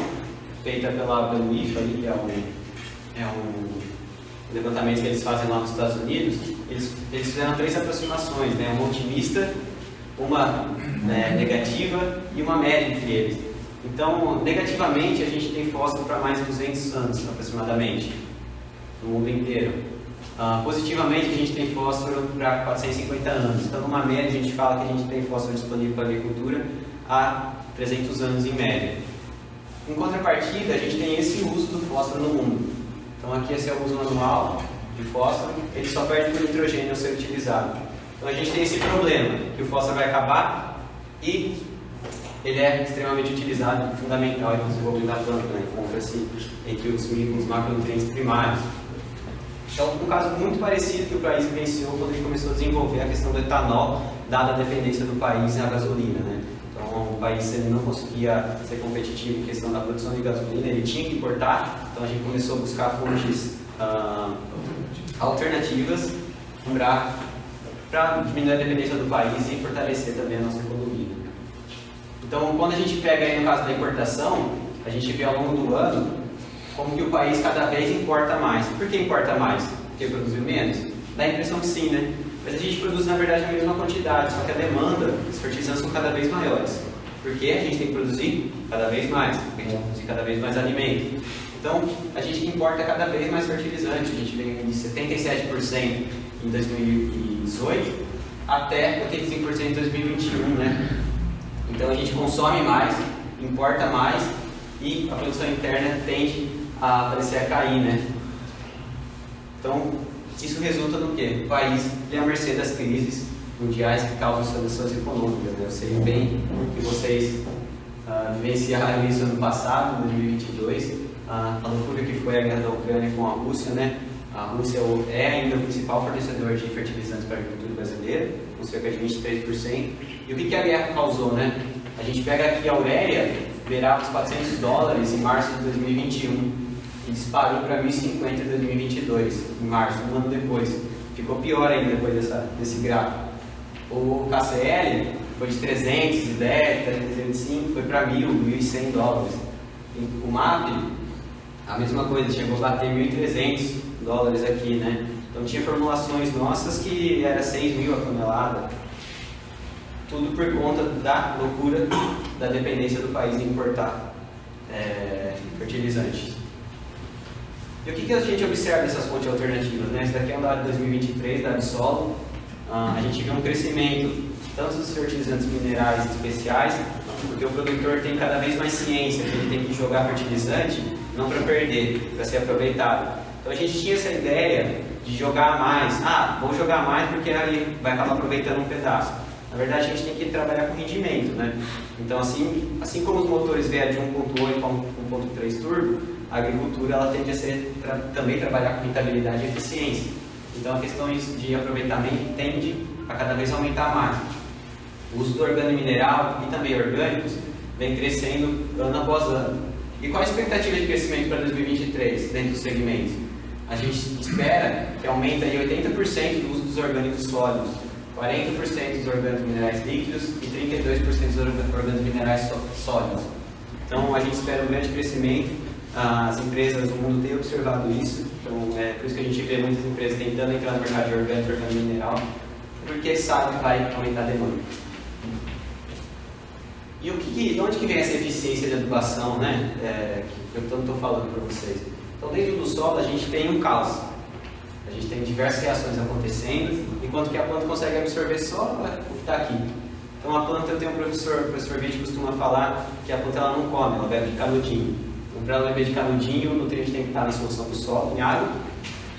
feita pelo IFA, ali, que é um levantamento que eles fazem lá nos Estados Unidos. Eles fizeram 3 aproximações, né, uma otimista, uma negativa e uma média entre eles. Então, negativamente, a gente tem fósforo para mais de 200 anos, aproximadamente, no mundo inteiro. Positivamente, a gente tem fósforo para 450 anos. Então, numa média, a gente fala que a gente tem fósforo disponível para a agricultura há 300 anos em média. Em contrapartida, a gente tem esse uso do fósforo no mundo. Então, aqui esse é o uso anual de fósforo, ele só perde por nitrogênio ao ser utilizado. Então, a gente tem esse problema, que o fósforo vai acabar e ele é extremamente utilizado, fundamental no desenvolvimento da planta, né? Encontra-se entre os macronutrientes primários. Então, um caso muito parecido que o país vivenciou quando ele começou a desenvolver a questão do etanol, dada a dependência do país à gasolina, né? Então, o país ele não conseguia ser competitivo em questão da produção de gasolina, ele tinha que importar, então a gente começou a buscar fontes alternativas para diminuir a dependência do país e fortalecer também a nossa economia. Então, quando a gente pega aí no caso da importação, a gente vê ao longo do ano como que o país cada vez importa mais. Por que importa mais? Porque produziu menos? Dá a impressão que sim, né? Mas a gente produz, na verdade, a mesma quantidade, só que a demanda dos fertilizantes são cada vez maiores. Porque a gente tem que produzir cada vez mais, porque a gente tem que produzir cada vez mais alimento. Então, a gente importa cada vez mais fertilizante. A gente vem de 77% em 2018 até 85% em 2021, né? Então, a gente consome mais, importa mais e a produção interna tende a parecer a cair, né? Então, isso resulta no quê? O país é à mercê das crises mundiais que causam sanções econômicas, né? Eu sei bem que vocês vivenciaram isso ano passado, 2022, a loucura que foi a guerra da Ucrânia com a Rússia, né? A Rússia é ainda o principal fornecedor de fertilizantes para a agricultura brasileira, com cerca de 23%. E o que a guerra causou, né? A gente pega aqui a ureia, beirava os $400 em março de 2021 e disparou para 1.050 em 2022, em março, um ano depois. Ficou pior ainda depois desse gráfico. O KCL foi de 310, 305, foi para $1.100. O MAP, a mesma coisa, chegou a bater $1.300 aqui, né? Então tinha formulações nossas que era 6.000 a tonelada. Tudo por conta da loucura da dependência do país em importar fertilizantes. E o que a gente observa dessas fontes alternativas, né? Esse daqui é um dado de 2023, da Absolo. A gente vê um crescimento tanto dos fertilizantes minerais especiais, porque o produtor tem cada vez mais ciência que ele tem que jogar fertilizante não para perder, para ser aproveitado. Então a gente tinha essa ideia de jogar mais. Vou jogar mais porque aí vai acabar aproveitando um pedaço. Na verdade, a gente tem que trabalhar com rendimento, né? Então, assim como os motores vieram de 1.8 para 1.3 turbo, a agricultura ela tende a também trabalhar com rentabilidade e eficiência. Então, a questão de aproveitamento tende a cada vez aumentar mais. O uso do organomineral e também orgânicos vem crescendo ano após ano. E qual a expectativa de crescimento para 2023 dentro dos segmentos? A gente espera que aumente aí 80% do uso dos orgânicos sólidos, 40% dos orgânicos minerais líquidos e 32% dos orgânicos minerais sólidos. Então, a gente espera um grande crescimento. As empresas do mundo têm observado isso. Então, é por isso que a gente vê muitas empresas tentando entrar no mercado de orgânico e orgânico mineral, porque sabe que vai aumentar a demanda. E de onde que vem essa eficiência de adubação, né? Que eu tanto estou falando para vocês. Então, dentro do solo, a gente tem um caos. A gente tem diversas reações acontecendo, enquanto que a planta consegue absorver só o que está aqui. Então, a planta, eu tenho um professor, o professor Vitti costuma falar que a planta ela não come, ela bebe de canudinho. Então, para ela beber de canudinho, o nutriente tem que estar na solução do solo, em água,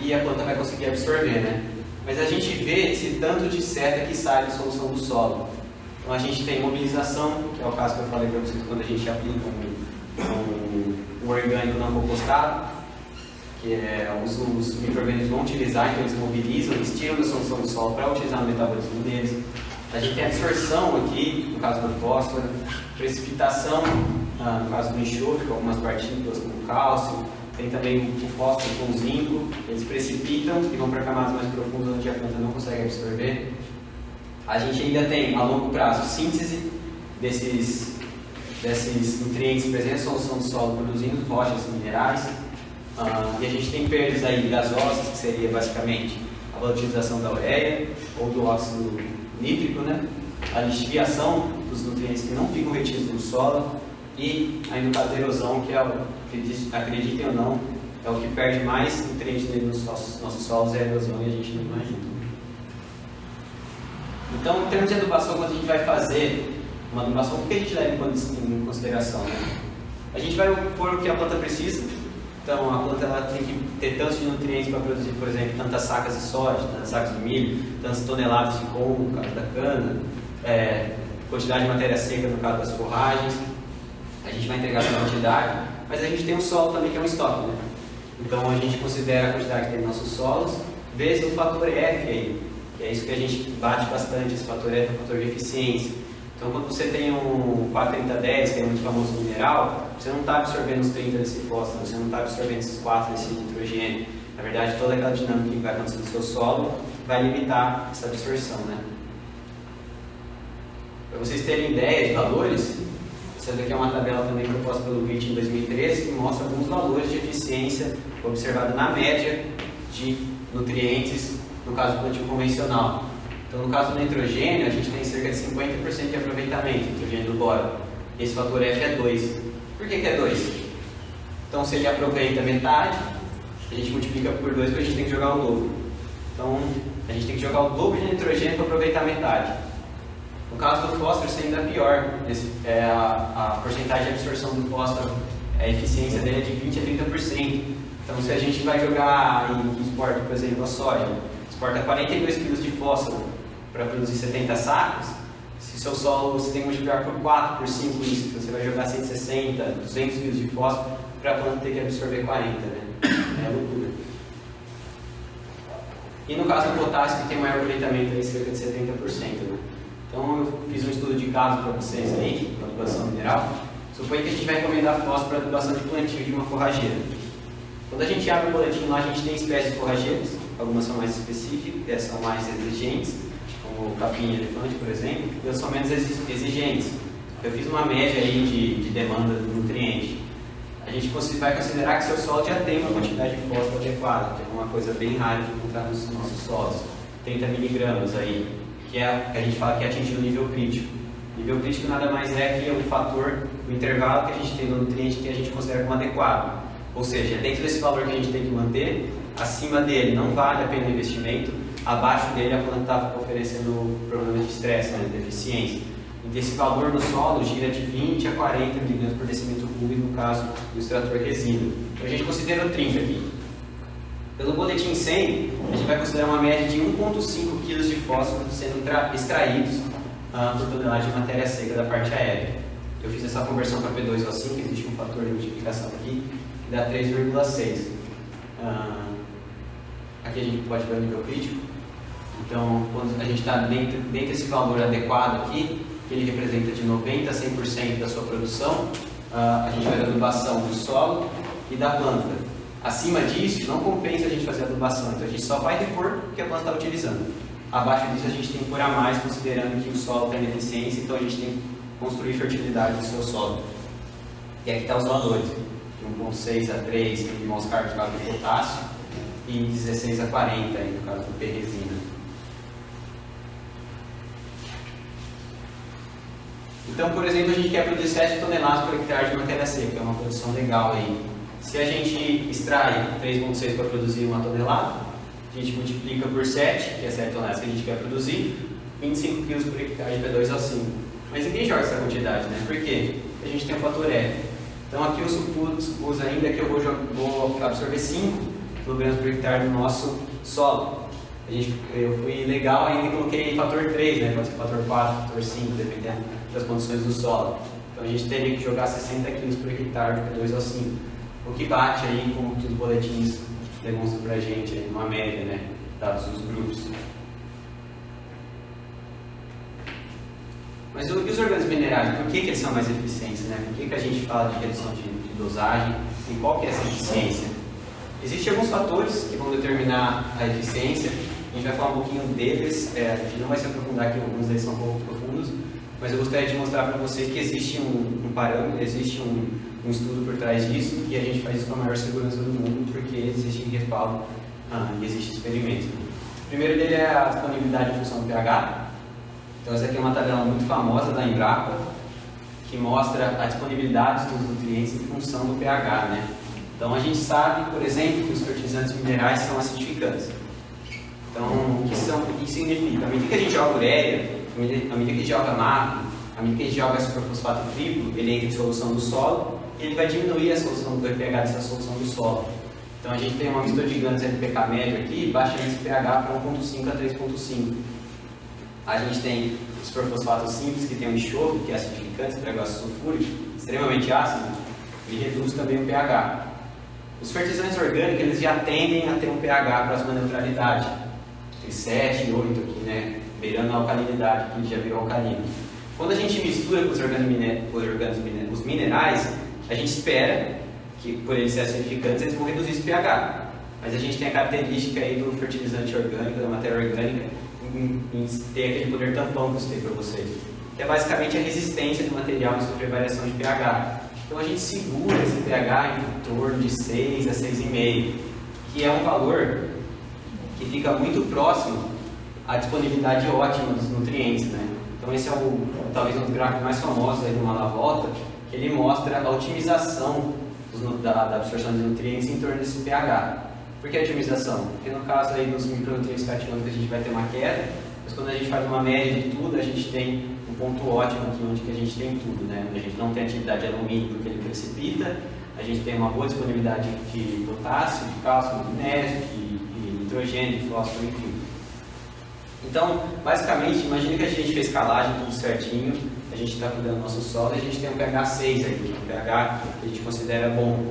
e a planta vai conseguir absorver, né? Mas a gente vê esse tanto de seta que sai da solução do solo. Então, a gente tem mobilização, que é o caso que eu falei para vocês quando a gente aplica um o orgânico não compostado, que os micro-organismos vão utilizar, então eles mobilizam, eles tiram da solução do solo para utilizar no metabolismo deles. A gente tem a absorção aqui, no caso do fósforo, precipitação, no caso do enxofre, com algumas partículas como cálcio, tem também o fósforo com zinco, eles precipitam e vão para camadas mais profundas onde a planta não consegue absorver. A gente ainda tem, a longo prazo, síntese desses nutrientes presentes na solução do solo, produzindo rochas e minerais. E a gente tem perdas aí gasosas, que seria basicamente a volatilização da ureia ou do óxido nítrico, né? A lixiviação dos nutrientes que não ficam retidos no solo e ainda o caso da erosão, que é acreditem ou não, é o que perde mais nutrientes nos nossos solos, é a erosão, e a gente não imagina. Então, em termos de adubação, quando a gente vai fazer uma adubação, o que a gente leva em consideração? Né? A gente vai pôr o que a planta precisa. Então, a planta ela tem que ter tantos de nutrientes para produzir, por exemplo, tantas sacas de soja, tantas sacas de milho, tantas toneladas de couro, no caso da cana, quantidade de matéria seca, no caso das forragens. A gente vai entregar essa quantidade, mas a gente tem um solo também que é um estoque, né? Então, a gente considera a quantidade que tem nos nossos solos, vezes o fator F aí, que é isso que a gente bate bastante, esse fator F é o fator de eficiência. Então, quando você tem um 43010, que é muito famoso mineral, você não está absorvendo os 30 desse fósforo, você não está absorvendo esses 4 desse nitrogênio. Na verdade, toda aquela dinâmica que vai acontecer no seu solo vai limitar essa absorção, né? Para vocês terem ideia de valores, essa daqui é uma tabela também proposta pelo VIT em 2013, que mostra alguns valores de eficiência observada na média de nutrientes, no caso do plantio convencional. Então, no caso do nitrogênio, a gente tem cerca de 50% de aproveitamento, nitrogênio do boro. Esse fator F é 2. Por que é 2? Então, se ele aproveita metade, a gente multiplica por 2 porque a gente tem que jogar o dobro. Então, a gente tem que jogar o dobro de nitrogênio para aproveitar metade. No caso do fósforo, isso ainda é pior. A porcentagem de absorção do fósforo, a eficiência dele é de 20 a 30%. Então, se a gente vai jogar em exporta, por exemplo, a soja, exporta 42 kg de fósforo para produzir 70 sacos, se seu solo você tem que multiplicar por 4, por 5 isso, então você vai jogar 160, 200 kg de fósforo para a planta ter que absorver 40, né? É loucura. E no caso do potássio, que tem maior aproveitamento, aí, cerca de 70%, né? Então eu fiz um estudo de caso para vocês aí, para adubação mineral. Suponha que a gente vai recomendar fósforo para adubação de plantio de uma forrageira. Quando a gente abre o boletim lá, a gente tem espécies de forrageiras, algumas são mais específicas, são mais exigentes, como capim e elefante, por exemplo, e outras são menos exigentes. Eu fiz uma média aí de demanda do nutriente. A gente vai considerar que seu solo já tem uma quantidade de fósforo adequada, que é uma coisa bem rara de encontrar nos nossos solos. 30 miligramas aí, que a gente fala que é atingir o nível crítico. Nível crítico nada mais é que o fator, o intervalo que a gente tem no nutriente que a gente considera como adequado. Ou seja, dentro desse valor que a gente tem que manter, acima dele não vale a pena o investimento, abaixo dele a planta está oferecendo problemas de estresse, né, de deficiência. E desse valor no solo gira de 20 a 40 mg por decímetro cúbico no caso do extrator resíduo. Então a gente considera o 30 aqui. Pelo boletim 100, a gente vai considerar uma média de 1,5 kg de fósforo sendo extraídos por tonelada de matéria seca da parte aérea. Eu fiz essa conversão para P2O5, existe um fator de multiplicação aqui, que dá 3,6. Aqui a gente pode ver o nível crítico. Então, quando a gente está dentro desse valor adequado aqui, que ele representa de 90% a 100% da sua produção, a gente vai dar adubação do solo e da planta. Acima disso, não compensa a gente fazer adubação, então a gente só vai repor o que a planta está utilizando. Abaixo disso, a gente tem que pôr a mais, considerando que o solo tem deficiência, então a gente tem que construir fertilidade do seu solo. E aqui estão os valores, de 1,6 a 3 milimols carbo no caso do potássio, e 16 a 40 aí, no caso do P-resina. Então, por exemplo, a gente quer produzir 7 toneladas por hectare de matéria seca, que é uma produção legal aí. Se a gente extrai 3,6 para produzir 1 tonelada, a gente multiplica por 7, que é 7 toneladas que a gente quer produzir, 25 kg por hectare de P2O5. Mas ninguém joga essa quantidade, né? Por quê? Porque a gente tem o fator F. Então aqui eu supus ainda que eu vou absorver 5 kg por hectare no nosso solo. Eu fui legal ainda e coloquei fator 3, né? Pode ser fator 4, fator 5, dependendo das condições do solo. Então a gente teria que jogar 60 kg por hectare de P2O5. o que bate aí com o que os boletins demonstram para a gente, aí, uma média, né, dados dos grupos. Mas e os organismos minerais, por que eles são mais eficientes, né? Por que a gente fala de redução de dosagem e qual que é essa eficiência? Existem alguns fatores que vão determinar a eficiência, a gente vai falar um pouquinho deles, a gente não vai se aprofundar aqui, alguns deles são um pouco profundos, mas eu gostaria de mostrar para vocês que existe um parâmetro, existe um estudo por trás disso, e a gente faz isso com a maior segurança do mundo, porque existe respaldo e existe experimento. O primeiro dele é a disponibilidade em função do pH. Então essa aqui é uma tabela muito famosa da Embrapa, que mostra a disponibilidade dos nutrientes em função do pH, né? Então a gente sabe, por exemplo, que os fertilizantes minerais são acidificantes. Então o que significa? À medida que a gente joga ureia, à medida que a gente joga magro, à medida que a gente joga superfosfato triplo, ele entra em solução do solo e ele vai diminuir a solução do pH dessa solução do solo. Então a gente tem uma mistura de grandes NPK médio aqui, baixando esse pH para 1.5 a 3.5. A gente tem os superfosfatos simples, que tem o enxofre, que é acidificante, que ácido sulfúrico, extremamente ácido, e reduz também o pH. Os fertilizantes orgânicos, eles já tendem a ter um pH próximo à neutralidade, entre 7 e 8 aqui, né? Beirando a alcalinidade, que já virou alcalino. Quando a gente mistura com os minerais, a gente espera que, por eles serem acidificantes, eles vão reduzir esse pH. Mas a gente tem a característica aí do fertilizante orgânico, da matéria orgânica, em ter aquele poder tampão que eu citei para vocês, que é basicamente a resistência do material em sofrer variação de pH. Então a gente segura esse pH em torno de 6 a 6,5, que é um valor que fica muito próximo à disponibilidade ótima dos nutrientes, né? Então esse é talvez um dos gráficos mais famosos aí do Malavolta, que ele mostra a otimização da absorção de nutrientes em torno desse pH. Por que a otimização? Porque no caso aí dos micronutrientes cationônicos a gente vai ter uma queda, mas quando a gente faz uma média de tudo, a gente tem um ponto ótimo aqui onde que a gente tem tudo, né? Onde a gente não tem atividade de alumínio porque ele precipita, a gente tem uma boa disponibilidade de potássio, de cálcio, de magnésio, de nitrogênio, de fósforo, enfim. Então, basicamente, imagine que a gente fez escalagem tudo certinho, a gente está cuidando do nosso solo e a gente tem um pH 6 aqui, um pH que a gente considera bom,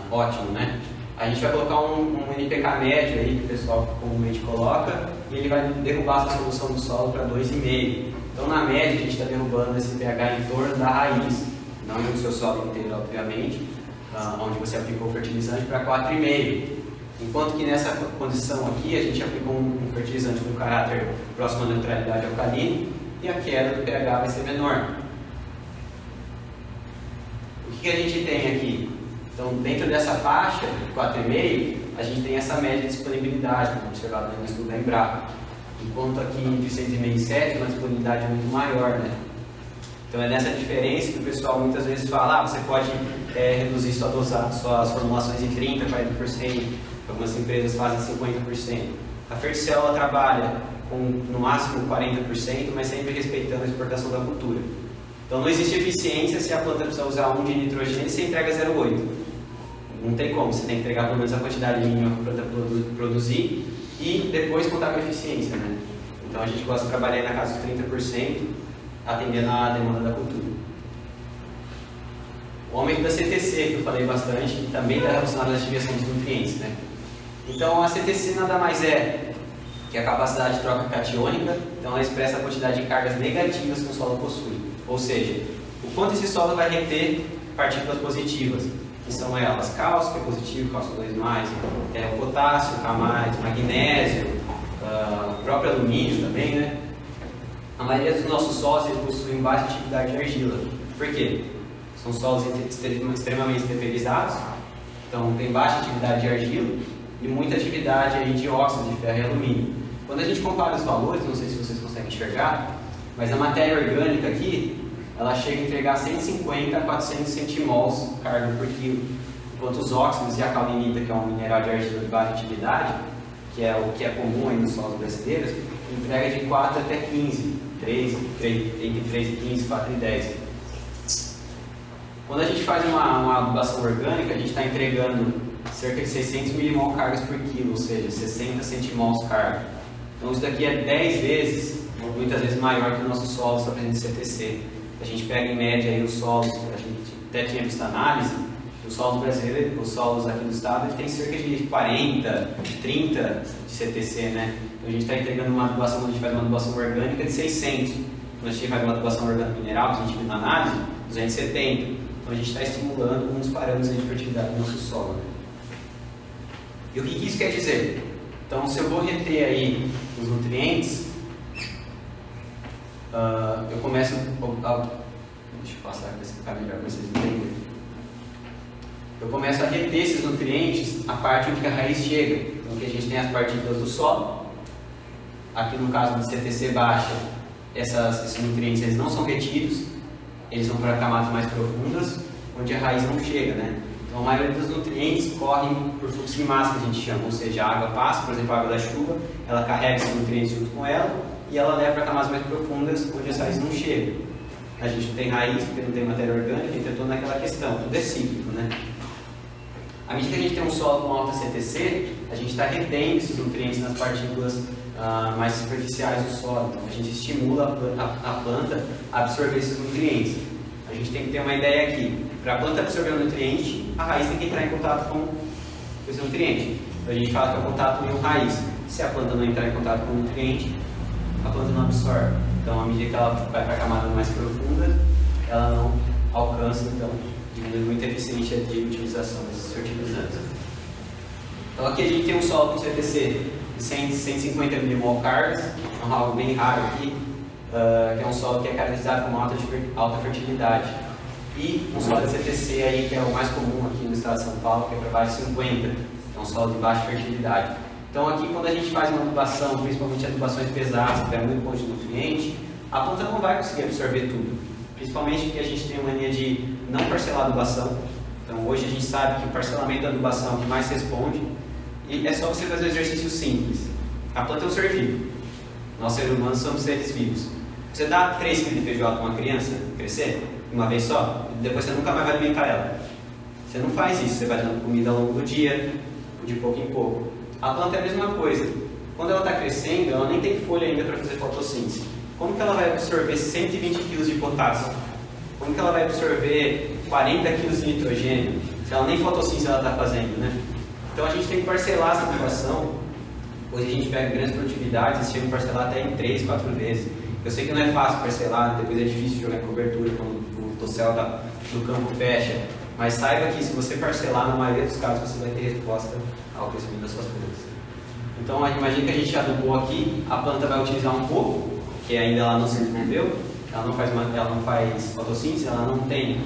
ótimo, né? A gente vai colocar um NPK médio aí, que o pessoal comumente coloca, e ele vai derrubar essa solução do solo para 2,5. Então, na média, a gente está derrubando esse pH em torno da raiz, não no seu solo inteiro, obviamente, onde você aplicou o fertilizante, para 4,5. Enquanto que nessa condição aqui, a gente aplicou um fertilizante com caráter próximo à neutralidade alcalina, e a queda do pH vai ser menor. O que a gente tem aqui? Então, dentro dessa faixa, 4,5, a gente tem essa média de disponibilidade, como observado no estudo da Embrapa. Enquanto aqui entre 6,5 e 7, uma disponibilidade muito maior, né? Então, é nessa diferença que o pessoal muitas vezes fala, você pode reduzir suas formulações em 30%, 40%, algumas empresas fazem 50%. A Ferticel, ela trabalha com no máximo 40%, mas sempre respeitando a exportação da cultura. Então, não existe eficiência se a planta precisa usar 1 de nitrogênio e você entrega 0,8. Não tem como, você tem que entregar pelo menos a quantidade mínima para a planta produzir e depois contar com a eficiência, né? Então a gente gosta de trabalhar na casa de 30%, atendendo a demanda da cultura. O aumento da CTC, que eu falei bastante, também está relacionado às desviações de nutrientes, né? Então a CTC nada mais é que a capacidade de troca catiônica, então ela expressa a quantidade de cargas negativas que o solo possui. Ou seja, o quanto esse solo vai reter partículas positivas, que são elas cálcio, que é positivo, cálcio 2+, o potássio, K+, magnésio, o próprio alumínio também, né? A maioria dos nossos solos possuem baixa atividade de argila. Por quê? São solos extremamente esteperizados, então tem baixa atividade de argila e muita atividade aí de óxido de ferro e alumínio. Quando a gente compara os valores, não sei se vocês conseguem enxergar, mas a matéria orgânica aqui, ela chega a entregar 150 a 400 centimols carga por quilo, enquanto os óxidos e a calinita, que é um mineral de argila de baixa atividade, que é o que é comum aí nos solos brasileiros, entrega de 4 até 15, entre 3 e 15, 4 e 10. Quando a gente faz uma adubação orgânica, a gente está entregando cerca de 600 milimol cargas por quilo, ou seja, 60 centimols carga. Então isso daqui é 10 vezes, muitas vezes maior que o nosso solo só presente CTC. A gente pega em média aí os solos, a gente até tinha visto análise, Os solos brasileiros, os solos aqui do estado, ele tem cerca de 40, 30 de CTC, né? Então a gente está entregando uma adubação, quando a gente faz uma adubação orgânica, de 600. Quando a gente faz uma adubação orgânica mineral, que a gente viu na análise, 270. Então a gente está estimulando alguns parâmetros de fertilidade do nosso solo, né? E o que isso quer dizer? Então, se eu vou reter aí os nutrientes, eu começo deixa eu passar aqui para explicar melhor para vocês entenderem. Eu começo a reter esses nutrientes a parte onde a raiz chega. Então, aqui a gente tem as partículas do solo. Aqui no caso de CTC baixa, esses nutrientes eles não são retidos, eles vão para camadas mais profundas, onde a raiz não chega, né? Então, a maioria dos nutrientes correm por fluxo de massa, que a gente chama, ou seja, a água passa, por exemplo, a água da chuva, ela carrega esses nutrientes junto com ela e ela leva para camadas mais profundas, onde as raízes não chegam. A gente não tem raiz porque não tem matéria orgânica, então toda naquela questão, tudo é cíclico, né? À medida que a gente tem um solo com alta CTC, a gente está retendo esses nutrientes nas partículas mais superficiais do solo. Então, a gente estimula a planta a absorver esses nutrientes. A gente tem que ter uma ideia aqui. Para a planta absorver o nutriente, a raiz tem que entrar em contato com esse nutriente. Então, a gente fala que é o contato meio-raiz. Se a planta não entrar em contato com o nutriente, a planta não absorve. Então, à medida que ela vai para a camada mais profunda, ela não alcança, então, diminui muito a eficiência de utilização desses fertilizantes. Então, aqui a gente tem um solo com CTC de 150 mmol cargas, é algo bem raro aqui, que é um solo que é caracterizado como alta fertilidade. E um solo de CTC aí, que é o mais comum aqui no estado de São Paulo, que é para baixo de 50, é um solo de baixa fertilidade. Então aqui quando a gente faz uma adubação, principalmente adubações pesadas, que vai muito longe do nutriente, a planta não vai conseguir absorver tudo. Principalmente porque a gente tem uma mania de não parcelar a adubação. Então hoje a gente sabe que o parcelamento da adubação é o que mais responde. E é só você fazer um exercício simples. A planta é um ser vivo. Nós seres humanos somos seres vivos. Você dá 3 kg de feijoada para uma criança crescer, uma vez só, e depois você nunca mais vai alimentar ela. Você não faz isso, você vai dando comida ao longo do dia, de pouco em pouco. A planta é a mesma coisa. Quando ela está crescendo, ela nem tem folha ainda para fazer fotossíntese. Como que ela vai absorver 120 kg de potássio? Como que ela vai absorver 40 kg de nitrogênio? Se ela nem fotossíntese ela está fazendo, né? Então a gente tem que parcelar essa adubação. Hoje a gente pega grandes produtividades e chega a parcelar até em 3, 4 vezes. Eu sei que não é fácil parcelar, depois é difícil jogar em cobertura quando o tossel do campo fecha. Mas saiba que se você parcelar, na maioria dos casos você vai ter resposta ao crescimento das suas plantas. Então imagine que a gente adubou aqui, a planta vai utilizar um pouco, que ainda ela não se desenvolveu, ela não faz fotossíntese, ela não tem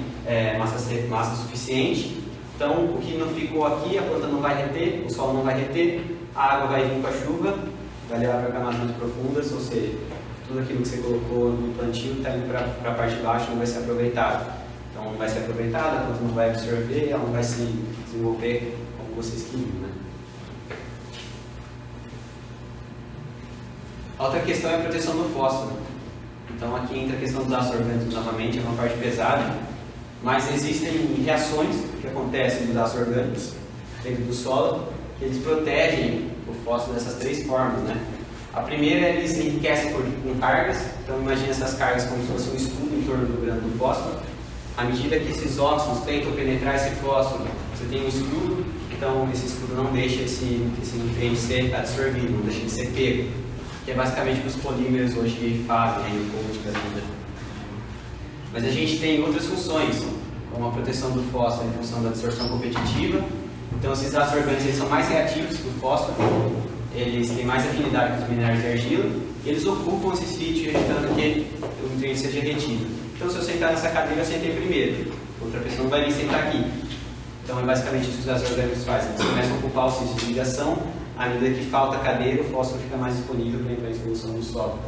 massa suficiente. Então o que não ficou aqui, a planta não vai reter, o solo não vai reter, a água vai vir com a chuva, vai levar para camadas mais profundas, ou seja, tudo aquilo que você colocou no plantio está indo para a parte de baixo e não vai ser aproveitado. Então não vai ser aproveitado, a planta não vai absorver, ela não vai se desenvolver como vocês queriam, né? A outra questão é a proteção do fósforo. Então aqui entra a questão dos ácidos orgânicos novamente, é uma parte pesada, mas existem reações que acontecem nos ácidos orgânicos dentro do solo, que eles protegem o fósforo dessas 3 formas, né? A primeira é eles enriquecem com cargas, então imagine essas cargas como se fosse um escudo em torno do grano do fósforo. À medida que esses óxidos tentam penetrar esse fósforo, você tem um escudo, então esse escudo não deixa esse nutriente ser absorvido, não deixa de ser pego, que é basicamente o que os polímeros hoje fazem, né, o coach da vida. Mas a gente tem outras funções, como a proteção do fósforo em função da absorção competitiva. Então esses ácidos orgânicos eles são mais reativos que o fósforo, eles têm mais afinidade com os minerais de argila, e eles ocupam esse sítio evitando que o nutriente seja retido. Então se eu sentar nessa cadeira, eu sentei primeiro, outra pessoa não vai vir sentar aqui. Então é basicamente isso que os ácidos orgânicos fazem, eles começam a ocupar o sítio de ligação, à medida que falta a cadeira, o fósforo fica mais disponível para entrar em solução do solo.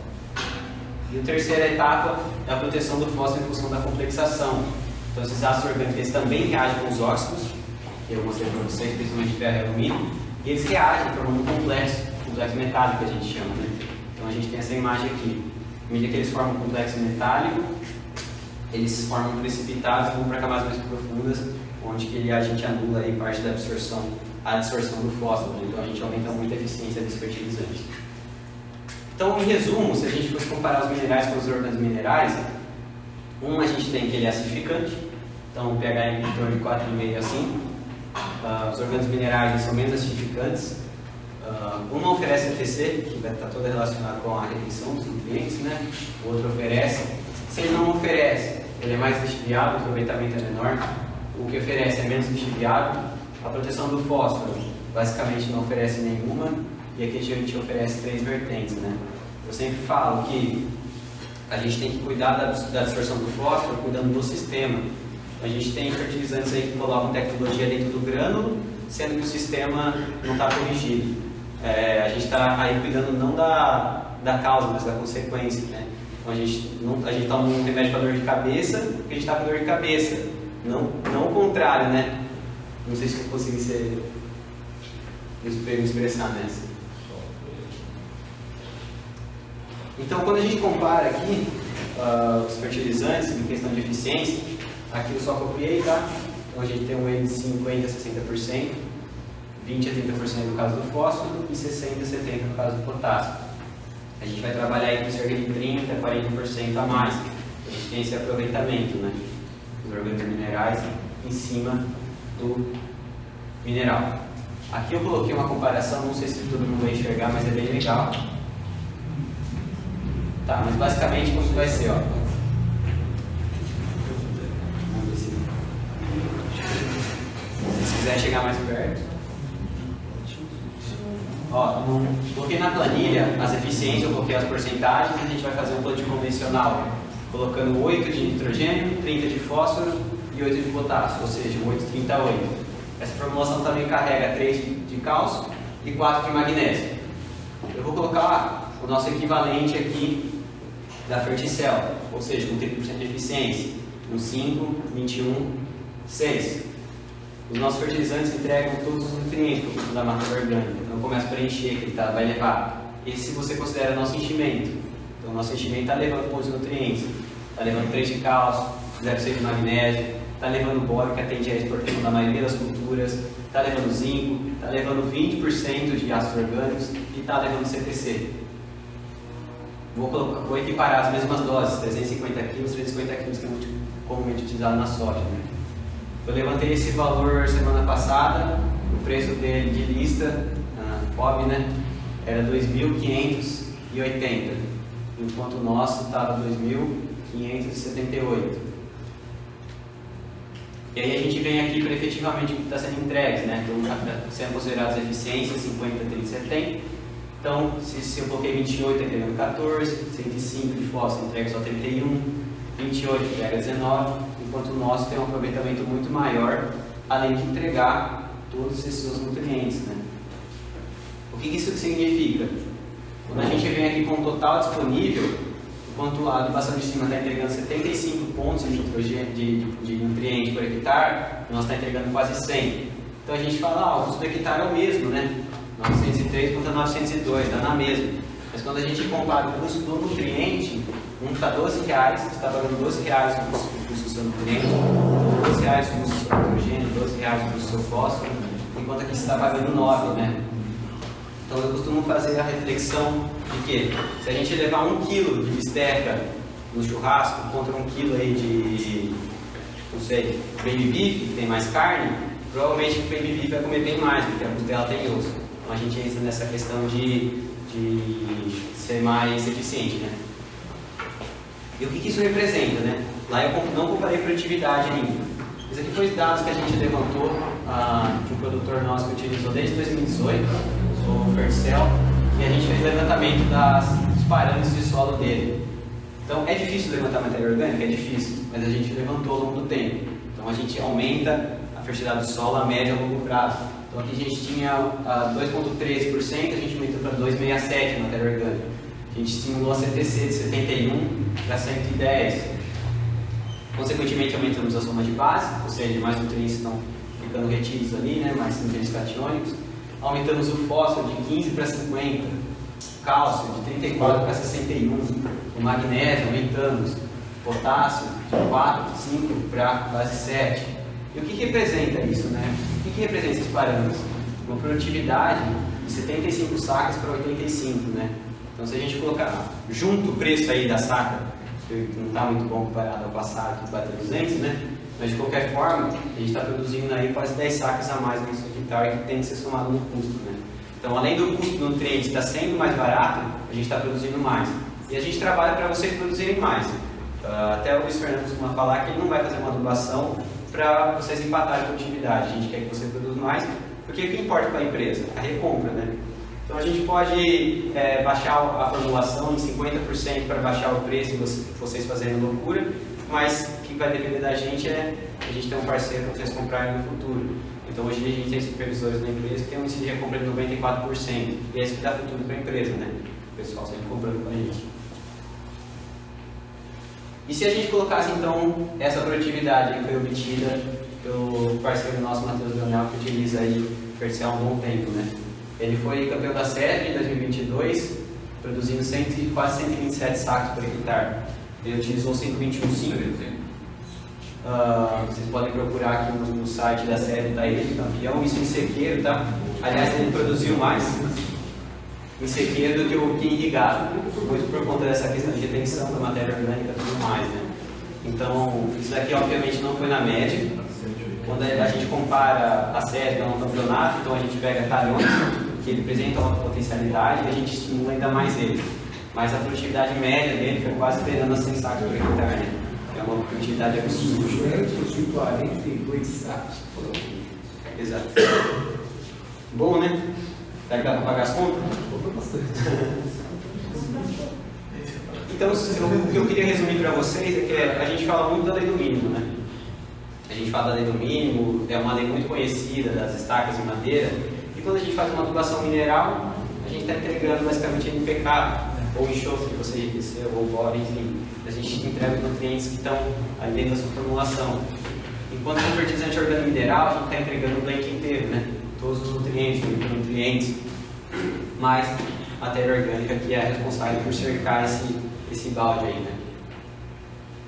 E a terceira etapa é a proteção do fósforo em função da complexação. Então esses ácidos orgânicos eles também reagem com os óxidos, que eu mostrei para vocês, principalmente ferro e alumínio, e eles reagem formando um complexo metálico que a gente chama, né? Então a gente tem essa imagem aqui. À medida que eles formam um complexo metálico, eles formam precipitados e vão para camadas mais profundas, onde que a gente anula aí parte da absorção, a absorção do fósforo, né? Então a gente aumenta muito a eficiência desse fertilizante. Então, em resumo, se a gente fosse comparar os minerais com os orgânicos minerais, a gente tem que ele é acidificante, então o pH é em torno de 4,5 a 5. Os orgânicos minerais são menos acidificantes. Um não oferece ATC, que vai estar todo relacionado com a retenção dos nutrientes, né? O outro oferece. Se ele não oferece, ele é mais lixiviado, o aproveitamento é menor. O que oferece é menos lixiviado. A proteção do fósforo basicamente não oferece nenhuma, e aqui a gente oferece 3 vertentes, né? Eu sempre falo que a gente tem que cuidar da absorção do fósforo cuidando do sistema. A gente tem fertilizantes aí que colocam tecnologia dentro do grânulo, sendo que o sistema não está corrigido. A gente está aí cuidando não da causa, mas da consequência, né? Então a gente toma um remédio para dor de cabeça porque a gente está com dor de cabeça, não o contrário, né? Não sei se eu consegui me expressar nessa. Então, quando a gente compara aqui os fertilizantes em questão de eficiência, aqui eu só copiei, tá? Então a gente tem um M de 50% a 60%, 20% a 30% no caso do fósforo e 60% a 70% no caso do potássio. A gente vai trabalhar aí com cerca de 30% a 40% a mais. A gente tem esse aproveitamento, né? Dos orgânicos minerais em cima do mineral. Aqui eu coloquei uma comparação, não sei se todo mundo vai enxergar, mas é bem legal. Tá, mas basicamente como vai ser, ó. Vamos ver se quiser chegar mais perto. Ó, coloquei na planilha as eficiências, eu coloquei as porcentagens, e a gente vai fazer um plantio convencional, colocando 8 de nitrogênio, 30 de fósforo e 8 de potássio, ou seja, 8, 30, 8. Essa formulação também carrega 3 de cálcio e 4 de magnésio. Eu vou colocar o nosso equivalente aqui da Ferticel, ou seja, com 30% de eficiência, com 5, 21, 6. Os nossos fertilizantes entregam todos os nutrientes para o cultivo da mata orgânica. Então eu começo a preencher, que ele vai levar. Esse você considera nosso enchimento. Então o nosso enchimento está levando pontos de nutrientes. Está levando 3 de cálcio, 0,6 de magnésio, está levando boro, que atende a exportação da maioria das culturas, está levando zinco, está levando 20% de ácidos orgânicos e está levando CTC. Vou equiparar as mesmas doses, 350 kg, 350 kg, que é muito comumente utilizado na soja. Né? Eu levantei esse valor semana passada, o preço dele de lista, FOB, né, era 2.580, enquanto o nosso estava 2.578. E aí a gente vem aqui para efetivamente o que está sendo entregue, né? Então, sendo consideradas eficiências, 50, 30, 70. Então, se eu coloquei 28, entregando 14, 105 de fósforo, entrega só 31, 28, entrega 19, enquanto o nosso tem um aproveitamento muito maior, além de entregar todos esses seus nutrientes, né? O que isso significa? Quando a gente vem aqui com o total disponível, enquanto a adubação de cima está entregando 75 pontos de nitrogênio, de nutriente por hectare, nós está entregando quase 100. Então a gente fala, o custo do hectare é o mesmo, né? 903 contra 902, dá na mesma. Mas quando a gente compara o custo do nutriente, um está R$12, você está pagando R$12 o custo do seu nutriente, R$12 o custo do seu nitrogênio, R$12 o custo do seu fósforo, enquanto aqui você está pagando 9, né? Então eu costumo fazer a reflexão de que se a gente levar 1 kg de bisteca no churrasco contra 1 kg aí de, não sei, baby beef, que tem mais carne, provavelmente o baby beef vai comer bem mais, porque a costela tem osso. Então a gente entra nessa questão de ser mais eficiente, né? E o que isso representa, né? Lá eu não comparei produtividade ainda. Isso aqui foi os dados que a gente levantou de um produtor nosso que utilizou desde 2018, o Ferticel, e a gente fez o levantamento dos parâmetros de solo dele. Então é difícil levantar matéria orgânica? É difícil, mas a gente levantou ao longo do tempo. Então a gente aumenta a fertilidade do solo a médio e a longo prazo. Então aqui a gente tinha 2,13%, a gente aumentou para 2,67% na matéria orgânica. A gente estimulou a CTC de 71 para 110. Consequentemente aumentamos a soma de base, ou seja, mais nutrientes estão ficando retidos ali, né? Mais nutrientes catiônicos. Aumentamos o fósforo de 15 para 50, cálcio de 34 para 61, o magnésio aumentamos, potássio de 4, 5 para quase 7. E o que representa isso, né? O que representa esses parâmetros? Uma produtividade de 75 sacas para 85, né? Então se a gente colocar junto o preço aí da saca que não está muito bom comparado ao passado, que bateu 200, né? Mas de qualquer forma, a gente está produzindo aí quase 10 sacas a mais no nosso hectare que tem que ser somado no custo, né? Então, além do custo do nutriente estar sendo mais barato, a gente está produzindo mais. E a gente trabalha para vocês produzirem mais. Até o Luiz Fernando costuma falar que ele não vai fazer uma adubação para vocês empatarem a produtividade. A gente quer que você produza mais, porque o que importa para a empresa? A recompra, né? Então, a gente pode baixar a formulação em 50% para baixar o preço e vocês fazerem loucura, mas o que vai depender da gente é a gente ter um parceiro para vocês comprarem no futuro. Então, hoje a gente tem supervisores na empresa que tem um índice de recompra de 94%. E é isso que dá futuro para a empresa, né? O pessoal sempre comprando com a gente. E se a gente colocasse, então, essa produtividade que foi obtida pelo parceiro nosso, Matheus Leonel, que utiliza aí o Fercel há um bom tempo, né? Ele foi campeão da série em 2022, produzindo quase 127 sacos por hectare. Ele utilizou 121,5. Vocês podem procurar aqui no site da série, tá ele, campeão, isso em sequeiro, tá? Aliás, ele produziu mais em sequeiro do que em irrigado, muito por conta dessa questão de retenção da matéria orgânica e tudo mais, né? Então, isso daqui obviamente não foi na média. Quando a gente compara a série com o campeonato, então a gente pega talhões que ele apresenta uma potencialidade e a gente estimula ainda mais ele. Mas a produtividade média dele foi quase beirando a 100 sacos por hectare, né? É uma produtividade absurda. 242 sacos. Exato. Bom, né? Será que dá para pagar as contas? Então, o que eu queria resumir para vocês é que a gente fala muito da lei do mínimo, né? A gente fala da lei do mínimo, é uma lei muito conhecida das estacas de madeira. E quando a gente faz uma adubação mineral, a gente está entregando basicamente NPK, ou enxofre que você enriqueceu, ou bora, enfim. A gente entrega os nutrientes que estão ali dentro da sua formulação. Enquanto no fertilizante organomineral, a gente está entregando o blend inteiro, né? Todos os nutrientes, micronutrientes, mais matéria orgânica que é responsável por cercar esse balde aí, né?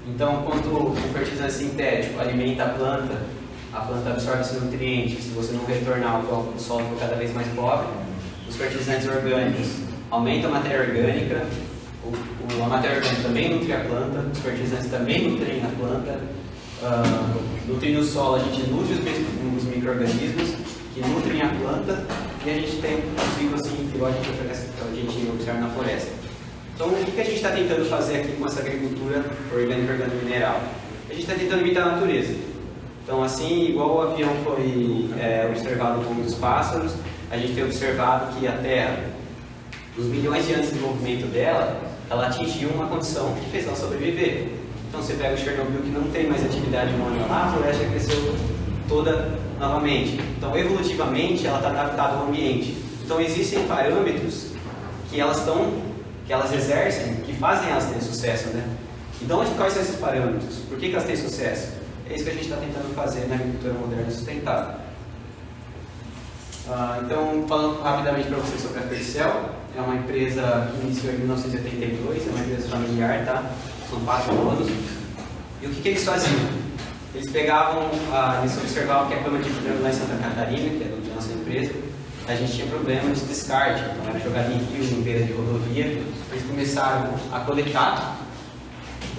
Então, quando o fertilizante sintético alimenta a planta absorve esse nutriente. Se você não retornar, o solo fica cada vez mais pobre. Os fertilizantes orgânicos aumentam a matéria orgânica, a matéria orgânica também nutre a planta, os fertilizantes também nutrem a planta. Nutrindo o solo, a gente nutre os micro-organismos que nutrem a planta e a gente tem um ciclo assim, igual a gente observa na floresta. Então, o que a gente está tentando fazer aqui com essa agricultura orgânica e organomineral? A gente está tentando imitar a natureza. Então, assim, igual o avião foi observado com os pássaros, a gente tem observado que a Terra, nos milhões de anos de desenvolvimento dela, ela atingiu uma condição que fez ela sobreviver. Então, você pega o Chernobyl, que não tem mais atividade humana lá, a floresta cresceu toda novamente. Então, evolutivamente, ela está adaptada ao ambiente. Então, existem parâmetros que elas exercem, que fazem elas terem sucesso, né? Então, quais são esses parâmetros? Por que elas têm sucesso? É isso que a gente está tentando fazer na agricultura moderna sustentável. Então, falando rapidamente para vocês sobre a Fercel, é uma empresa que iniciou em 1982, é uma empresa familiar, tá? São 4 anos. E o que eles faziam? Eles pegavam, eles observavam que a cama de frango lá em Santa Catarina, que é da nossa empresa, a gente tinha problema de descarte, então era jogado em rios, em beira de rodovia. Eles começaram a coletar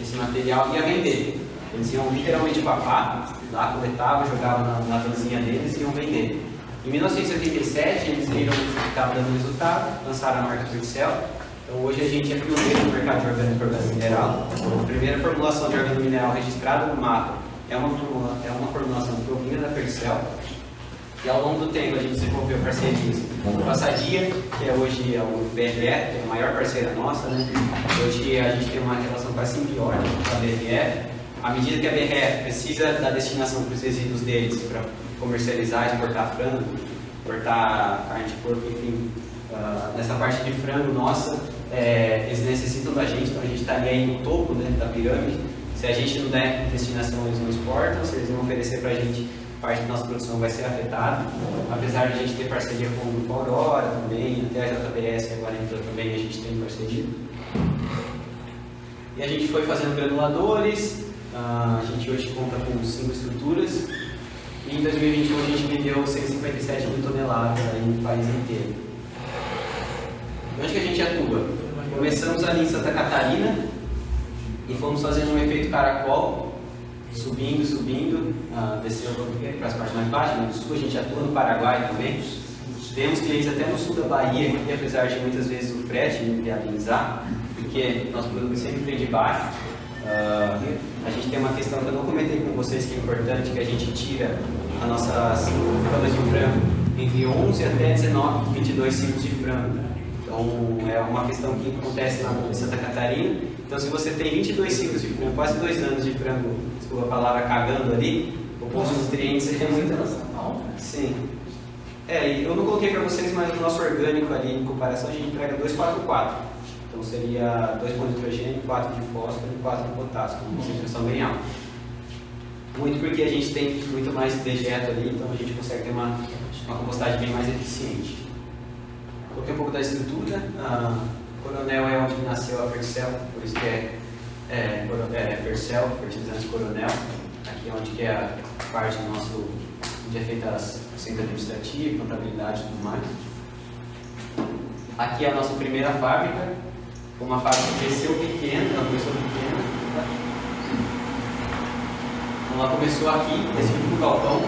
esse material e a vender. Eles iam literalmente papar, lá coletavam, jogavam na vanzinha deles e iam vender. Em 1987, eles viram que estava dando resultado, lançaram a marca Fercel. Então hoje a gente é pioneiro no mercado de orgânico e organomineral. A primeira formulação de organomineral registrada no mapa é uma formulação provinda da Fercel. E ao longo do tempo a gente desenvolveu parcerias com a Sadia, que hoje é o BRF, que é a maior parceira nossa, né? Hoje a gente tem uma relação quase simbiótica com a BRF. À medida que a BRF precisa da destinação para os resíduos deles, para comercializar, exportar frango, exportar carne de porco, enfim, nessa parte de frango nossa, eles necessitam da gente, então a gente está ali no topo, né, da pirâmide. Se a gente não der destinação, eles não exportam, se eles não oferecer para a gente, parte da nossa produção vai ser afetada. Apesar de a gente ter parceria com o Grupo Aurora também, até a JBS, que agora entrou também, a gente tem parceria. E a gente foi fazendo granuladores, a gente hoje conta com 5 estruturas, e em 2021 a gente vendeu 157 mil toneladas no país inteiro. Onde que a gente atua? Começamos ali em Santa Catarina, e fomos fazendo um efeito caracol, subindo, desceu para as partes mais baixas, no sul. A gente atua no Paraguai também. Temos clientes até no sul da Bahia, que apesar de muitas vezes o frete viabilizar, porque nosso produto sempre vem de baixo. A gente tem uma questão que eu não comentei com vocês, que é importante, que a gente tira as nossas camas de frango entre 11 até 19, 22 ciclos de frango. Então é uma questão que acontece lá em Santa Catarina. Então se você tem 22 ciclos de frango, quase 2 anos de frango, desculpa a palavra, cagando ali, o posto de nutrientes é muito... Sim. E eu não coloquei para vocês, mas o nosso orgânico ali, em comparação, a gente pega 2,4,4. Então seria 2 pontos de nitrogênio, 4 de fósforo e 4 de potássio, com concentração bem alta. Muito porque a gente tem muito mais dejeto ali, então a gente consegue ter uma compostagem bem mais eficiente. Coloquei um pouco da estrutura. Coronel é onde nasceu a Fercel, por isso que é Fercel, Fertilizantes Coronel. Aqui é onde que é a parte do nosso, onde é feita o centro administrativo, contabilidade e tudo mais. Aqui é a nossa primeira fábrica, uma fábrica que cresceu pequena, ela começou pequena. Então ela começou aqui, nesse único galpão,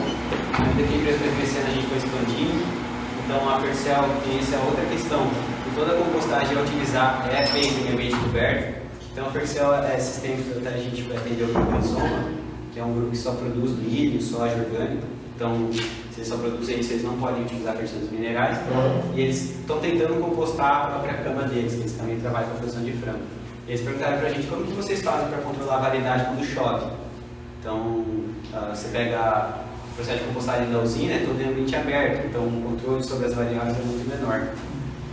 à medida que a empresa foi crescendo, a gente foi expandindo. Então a Fercel tem essa outra questão, que toda a compostagem é feita em ambiente coberto. Então a Fercel, esses tempos até a gente vai atender o grupo Rizoma, que é um grupo que só produz milho, soja orgânico. Então, se eles só produzem isso, eles não podem utilizar fertilizantes minerais. E eles estão tentando compostar a própria cama deles, eles também trabalham com a produção de frango. E eles perguntaram para a gente como que vocês fazem para controlar a variedade quando chove. Então, você pega o processo de compostagem da usina, é todo em ambiente aberto, então o controle sobre as variáveis é muito menor.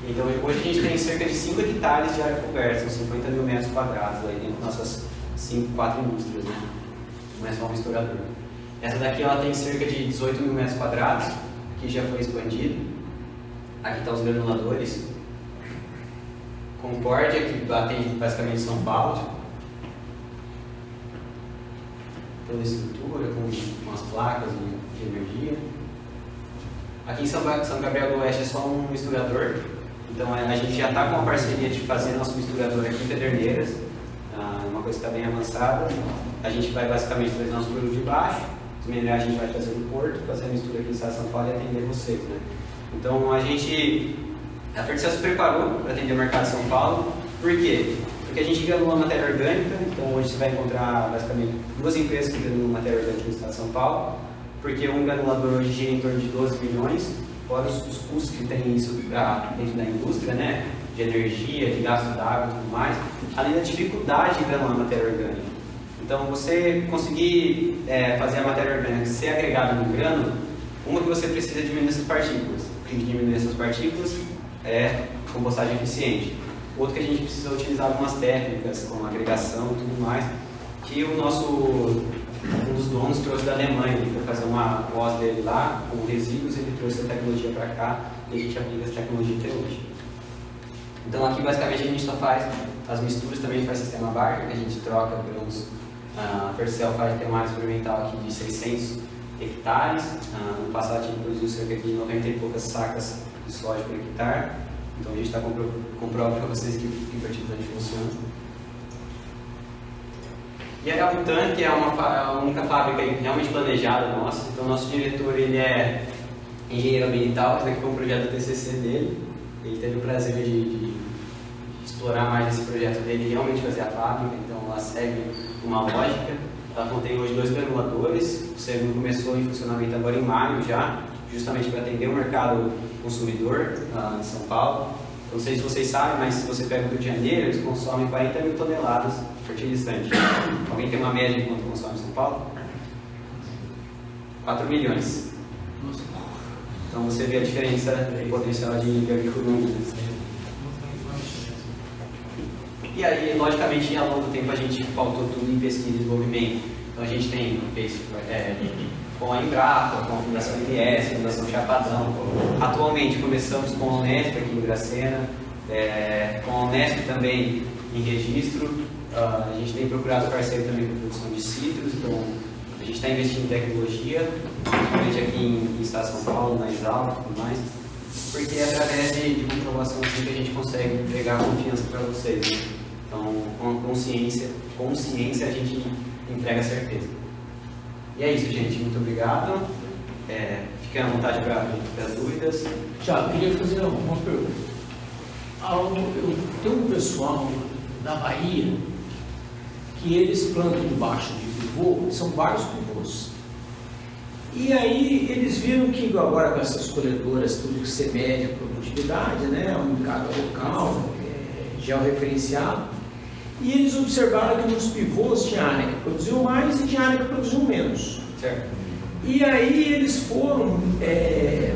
Então, hoje a gente tem cerca de 5 hectares de área coberta, são 50 mil metros quadrados aí dentro das nossas 4 indústrias, né? Não é só um misturador. Essa daqui ela tem cerca de 18 mil metros quadrados, aqui já foi expandido. Aqui estão os granuladores. Concórdia, que atende basicamente São Paulo. Toda a estrutura, com as placas de energia. Aqui em São Gabriel do Oeste é só um misturador. Então a gente já está com uma parceria de fazer nosso misturador aqui em Pederneiras. Uma coisa que está bem avançada. A gente vai basicamente fazer nosso produto de baixo. Os minerais a gente vai fazer no porto, fazer a mistura aqui em São Paulo e atender vocês, né? Então a Fercel se preparou para atender o mercado de São Paulo. Por quê? Porque a gente granula matéria orgânica, então hoje você vai encontrar basicamente 2 empresas que granulam matéria orgânica no estado de São Paulo, porque um granulador hoje gira em torno de 12 milhões, fora os custos que tem isso dentro da indústria, né? De energia, de gasto d'água e tudo mais, além da dificuldade de granular matéria orgânica. Então, você conseguir fazer a matéria orgânica ser agregada no grano, uma que você precisa diminuir essas partículas. O que diminui essas partículas é compostagem eficiente. Outro que a gente precisa utilizar algumas técnicas, como agregação e tudo mais, que um dos donos trouxe da Alemanha. Ele foi fazer uma pós dele lá, com resíduos, ele trouxe a tecnologia para cá e a gente aplica essa tecnologia até hoje. Então, aqui basicamente a gente só faz as misturas, também faz sistema barca, que a gente troca grãos. A Fercel tem uma área experimental aqui de 600 hectares. No passado a gente produziu cerca de 90 e poucas sacas de soja por hectare. Então a gente está comprovando para vocês que o fertilizante funciona. E a Butan, que é a única fábrica realmente planejada nossa. Então nosso diretor ele é engenheiro ambiental, esse aqui foi um projeto do TCC dele. Ele teve o prazer de explorar mais esse projeto dele e realmente fazer a fábrica. Então ela segue uma lógica. Ela contém hoje 2 granuladores. O segundo começou em funcionamento agora em maio já, justamente para atender o mercado consumidor em São Paulo. Não sei se vocês sabem, mas se você pega o Rio de Janeiro, eles consomem 40 mil toneladas de fertilizante. Alguém tem uma média de quanto consome em São Paulo? 4 milhões. Então você vê a diferença de potencial de agricultura. E aí, logicamente, ao longo do tempo a gente pautou tudo em pesquisa e desenvolvimento. Então a gente fez com a Embrapa, com a Fundação INS, a Fundação Chapadão. Atualmente começamos com a Unesp aqui em Dracena, com a Unesp também em registro. A gente tem procurado parceiro também para produção de citros, então a gente está investindo em tecnologia, principalmente aqui em Estado de São Paulo, na Exalc e tudo mais, porque é através de comprovação assim que a gente consegue entregar confiança para vocês, né? Então, com consciência com ciência a gente entrega certeza. E é isso, gente. Muito obrigado. Fiquem à vontade para as dúvidas. Já, eu queria fazer uma pergunta. Eu tenho um pessoal da Bahia que eles plantam debaixo de pivô, são vários pivôs. E aí eles viram que agora com essas colhedoras, tudo que você mede a produtividade, né, um mercado local, georreferenciado, e eles observaram que nos pivôs tinha área que produziu mais e tinha área que produziu menos. Certo. E aí eles foram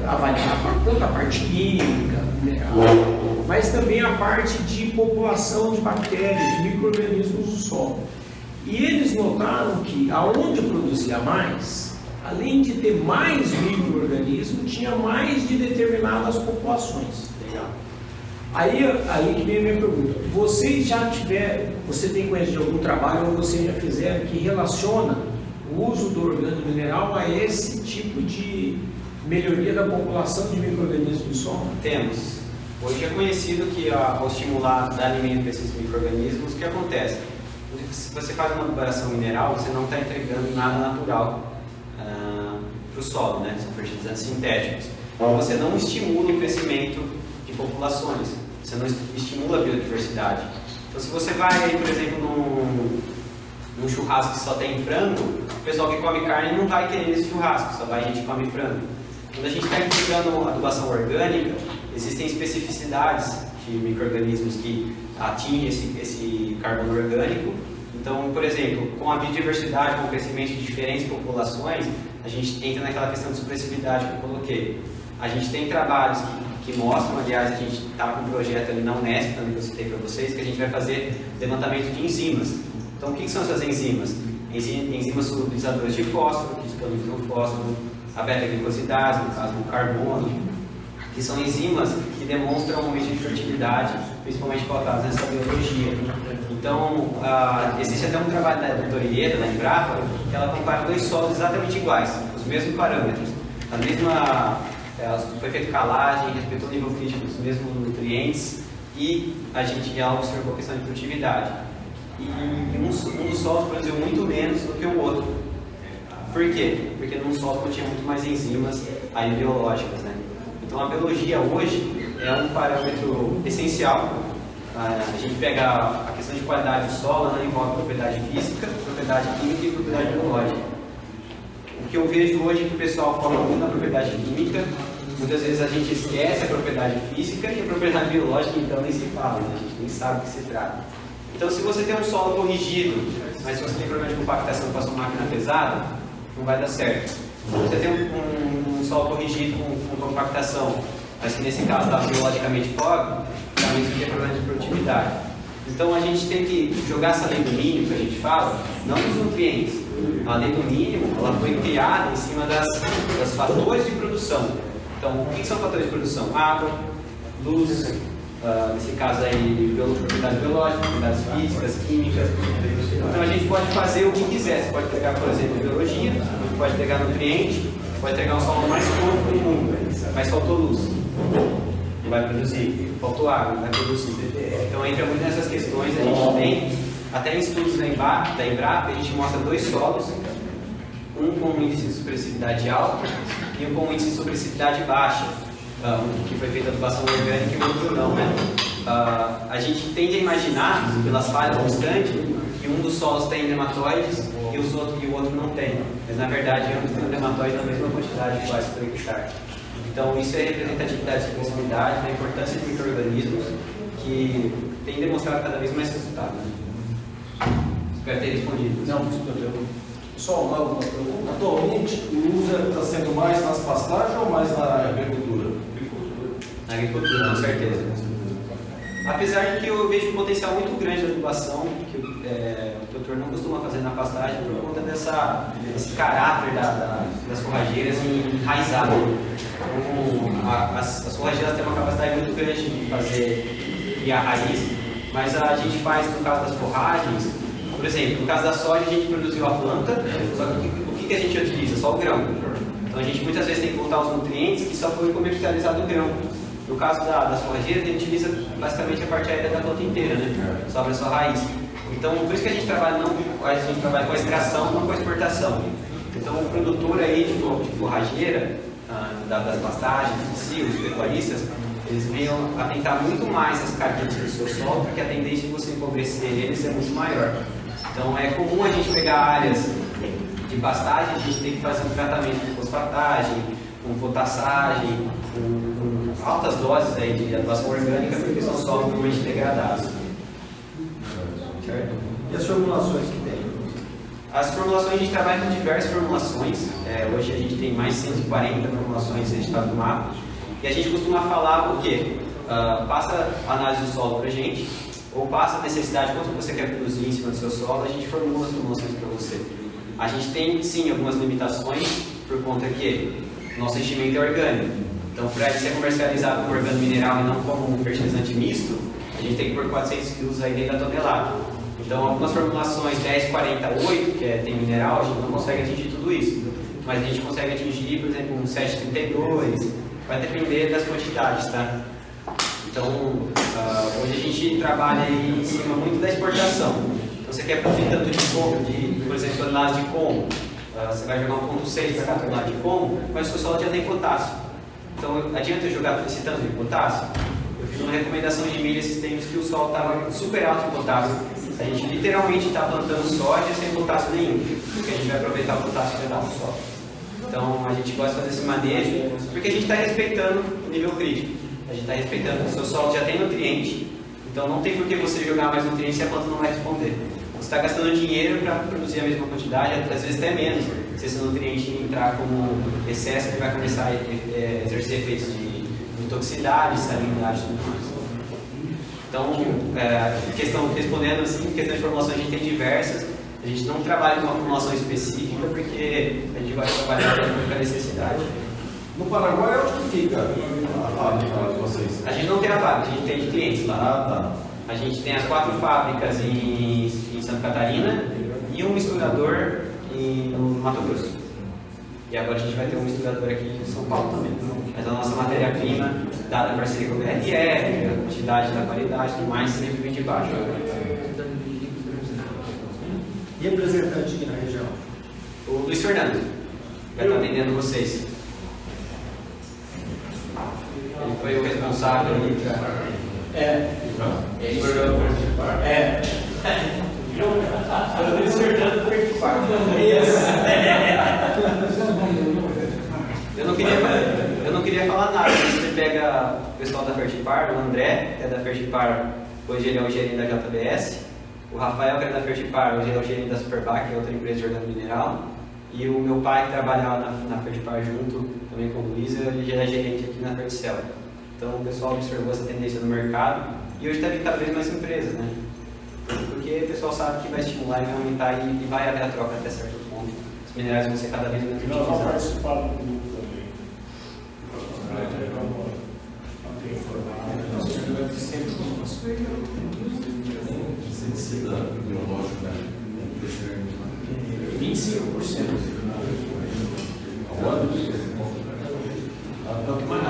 avaliar tanto a parte química, mineral, mas também a parte de população de bactérias, de micro-organismos do solo. E eles notaram que aonde produzia mais, além de ter mais micro-organismos, tinha mais de determinadas populações. Legal. Aí que vem a minha pergunta. Vocês já tiveram, você tem conhecido de algum trabalho ou vocês já fizeram que relaciona o uso do organomineral a esse tipo de melhoria da população de micro-organismos do solo? Temos. Hoje é conhecido que ao estimular dar alimento para esses micro-organismos, o que acontece? Se você faz uma adubação mineral, você não está entregando nada natural para o solo, né? São fertilizantes sintéticos. Então, você não estimula o crescimento de populações, você não estimula a biodiversidade. Então, se você vai, aí, por exemplo, num churrasco que só tem frango, o pessoal que come carne não vai querer esse churrasco, só vai a gente que come frango. Quando a gente está entregando adubação orgânica, existem especificidades de micro-organismos que atingem esse carbono orgânico. Então, por exemplo, com a biodiversidade, com o crescimento de diferentes populações, a gente entra naquela questão de supressividade que eu coloquei. A gente tem trabalhos que mostram, aliás, a gente está com um projeto ali na Unesp, também que eu citei para vocês, que a gente vai fazer levantamento de enzimas. Então, o que são essas enzimas? Enzimas solubilizadores de fósforo, que disponibilizam o fósforo, a beta-glicosidase, no caso do carbono, que são enzimas que demonstram aumento de fertilidade, principalmente pautadas nessa biologia. Então, existe até um trabalho da doutora Ieda, da Embrapa, que ela compara dois solos exatamente iguais, os mesmos parâmetros, foi feita calagem, respeitou o nível crítico dos mesmos nutrientes e ela observou a questão de produtividade. E um dos solos produziu muito menos do que o outro. Por quê? Porque num solo continha muito mais enzimas aí biológicas, né? Então a biologia hoje é um parâmetro essencial. A gente pega a questão de qualidade do solo, ela envolve propriedade física, propriedade química e propriedade biológica. O que eu vejo hoje é que o pessoal fala muito na propriedade química, muitas vezes a gente esquece a propriedade física e a propriedade biológica, então nem se fala, né? A gente nem sabe o que se trata. Então, se você tem um solo corrigido, mas se você tem problema de compactação com a sua máquina pesada, não vai dar certo. Se você tem um solo corrigido com compactação, mas que nesse caso está biologicamente pobre, também você tem problema de produtividade. Então, a gente tem que jogar essa lei do mínimo que a gente fala, não dos nutrientes. A lei do mínimo, ela foi criada em cima das fatores de produção. Então, o que são fatores de produção? Água, luz, nesse caso aí, propriedades biológicas, propriedades físicas, químicas. Então a gente pode fazer o que quiser. Você pode pegar, por exemplo, biologia, pode pegar nutriente, pode pegar um solo mais puro do mundo, mas faltou luz, não vai produzir. Faltou água, não vai produzir. Então entra muito nessas questões. A gente tem, até em estudos da Embrapa, a gente mostra dois solos, um com índice de supressividade alta e um com índice de supressividade baixa. Que foi feita a adubação orgânica e o outro não, né? A gente tende a imaginar, pelas falhas constantes, que um dos solos tem nematóides e o outro não tem. Mas na verdade ambos têm nematóides na mesma quantidade de por hectare. Então isso é representatividade de possibilidade, da importância de micro-organismos que tem demonstrado cada vez mais resultado. Né? Espero ter respondido. Não, respondeu. Só uma pergunta. Atualmente, o uso está sendo mais nas pastagens ou mais na agricultura? Na agricultura, com certeza. Apesar de que eu vejo um potencial muito grande da adubação, que o doutor não costuma fazer na pastagem por conta desse caráter das forrageiras enraizado. As forrageiras têm uma capacidade muito grande de fazer criar raiz, mas a gente faz, no caso das forragens, por exemplo, no caso da soja a gente produziu a planta, só que o que a gente utiliza? Só o grão. Então a gente muitas vezes tem que voltar os nutrientes que só foi comercializado o grão. No caso das forrageiras, a gente utiliza basicamente a parte aérea da planta inteira, né? Sobra só a raiz. Então, por isso que a gente trabalha com a extração, não com a exportação. Então, o produtor aí de forrageira, das pastagens, os pecuaristas, eles venham atentar muito mais às características do seu solo, porque a tendência de você empobrecer eles é muito maior. Então, é comum a gente pegar áreas de pastagem, a gente tem que fazer um tratamento com fosfatagem, com potassagem, com altas doses aí de atuação orgânica, porque são solos normalmente degradados. Certo? E as formulações que tem? As formulações, a gente trabalha com diversas formulações. Hoje a gente tem mais de 140 formulações registradas no mapa. E a gente costuma falar o quê? Passa a análise do solo para a gente, ou passa a necessidade, quanto você quer produzir em cima do seu solo, a gente formula as formulações para você. A gente tem, sim, algumas limitações, por conta que nosso enchimento é orgânico. Então, para ele ser comercializado como organo mineral e não como um fertilizante misto, a gente tem que pôr 400 kg aí dentro da tonelada. Então, algumas formulações 10,48, que tem mineral, a gente não consegue atingir tudo isso. Mas a gente consegue atingir, por exemplo, um 7,32, vai depender das quantidades, tá? Então, hoje a gente trabalha aí em cima muito da exportação. Então, você quer produzir tanto de coco, por exemplo, toneladas de como, você vai jogar 1,6 para cada tonelada de como, mas o seu solo já tem potássio. Então, adianta eu jogar esse tanto de potássio? Eu fiz uma recomendação de milho esses tempos que o solo estava super alto em potássio. A gente literalmente está plantando soja sem potássio nenhum, porque a gente vai aproveitar o potássio que vai dar no solo. Então, a gente gosta de fazer esse manejo, porque a gente está respeitando o nível crítico. A gente está respeitando que o seu solo já tem nutriente, então não tem por que você jogar mais nutrientes se a planta não vai responder. Você está gastando dinheiro para produzir a mesma quantidade, às vezes até menos, se esse nutriente entrar como excesso, que vai começar a exercer efeitos de toxicidade, salinidade e tudo mais. Então, respondendo assim, questão de formulação, a gente tem diversas. A gente não trabalha com uma formulação específica, porque a gente vai trabalhar com a necessidade. No Paraguai, onde que fica a fábrica de vocês? A gente não tem a fábrica, a gente tem de clientes lá. Tá. A gente tem as 4 fábricas em Santa Catarina e um misturador no Mato Grosso. E agora a gente vai ter um misturador aqui em São Paulo também. Mas a nossa matéria-prima, dada a parceria com o BRF, a quantidade da qualidade, tudo mais, sempre vem de baixo. E representante aqui na região? O Luiz Fernando vai estar atendendo vocês. Ele foi o responsável ali para... Luiz Fernando Eu não queria falar nada, mas você pega o pessoal da Fertipar, o André, que é da Fertipar, hoje ele é o gerente da JBS, o Rafael, que é da Fertipar, hoje ele é o gerente da Superbac, que é outra empresa de organo mineral, e o meu pai, que trabalhava na Fertipar junto também com o Luiz, ele já é gerente aqui na Ferticel. Então o pessoal observou essa tendência no mercado e hoje está vindo cada vez mais empresas, né? Porque o pessoal sabe que vai estimular e vai aumentar e vai haver a troca até certo ponto. Os minerais vão ser cada vez menos Nós vamos utilizados. participar do grupo também. Inseticida biológico, né? 25%. Aonde?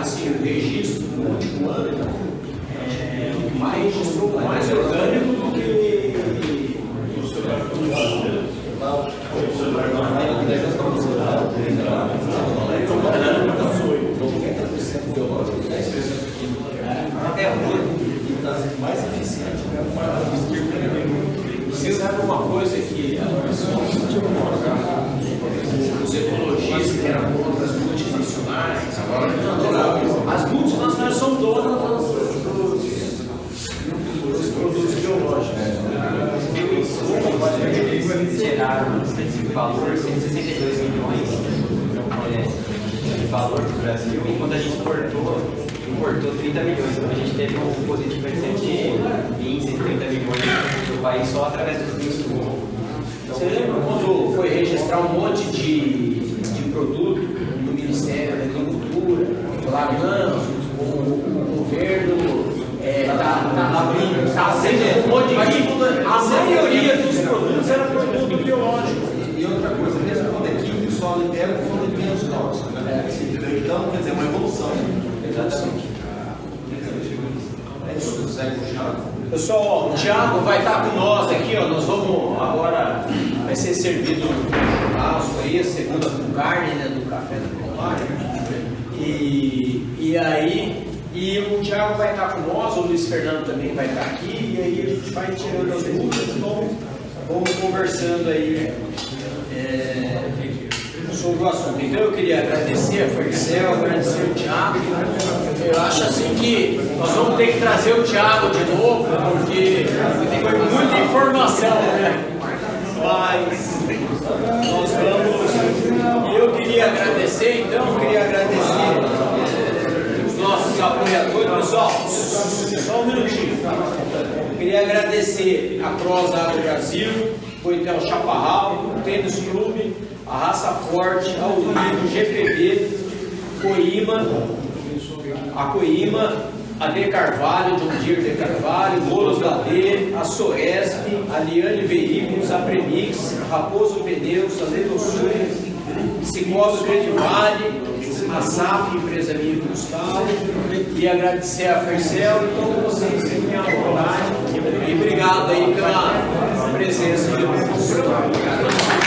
Assim, o registro no último ano registrou mais orgânico do que o mais eficiente. Você sabe uma coisa que os ecologistas que eram contra as multinacionais, as multinacionais são donas dos produtos biológicos. Geraram esse valor, 162 milhões de valor para o Brasil, enquanto a gente importou 30 milhões. Então a gente teve um positivo de 120, 130 milhões do país só através dos insumos. Você lembra quando foi registrar um monte de produto no Ministério da Agricultura? Falaram, não, o governo está sendo um monte de... A maioria dos produtos era produto biológico. E outra coisa, mesmo quando é químico, o solo libera quando ele menos tóxico, né? Então, quer dizer, uma evolução. Exatamente. É isso, Zé Puxado. Pessoal, o Thiago vai estar com nós aqui, ó. Nós vamos agora, vai ser servido um churrasco aí, a segunda com carne, né, do café da Pomar. E o Thiago vai estar com nós, o Luiz Fernando também vai estar aqui, e aí a gente vai tirando as dúvidas, então vamos conversando aí sobre o assunto. Então eu queria agradecer a Fercel, agradecer o Thiago. Eu acho assim que nós vamos ter que trazer o Thiago de novo, porque foi muita informação, né? Mas nós vamos. Eu queria agradecer, então, os nossos apoiadores. Pessoal, só um minutinho. Eu queria agradecer a Cross Agro Brasil, o Intel Chaparral, o Tênis Clube, a Raça Forte, a Unido, GPB, a Coima, a De Carvalho, John Deere De Carvalho, Bolos da D, a Soesp, a Liane Veículos, a Premix, a Raposo Pneus, a Ledosul, Cicobi Grande Vale, a SAP, empresa minha e Gustavo, e agradecer a Fercel e todos vocês que têm a vontade. E obrigado aí pela presença de vocês.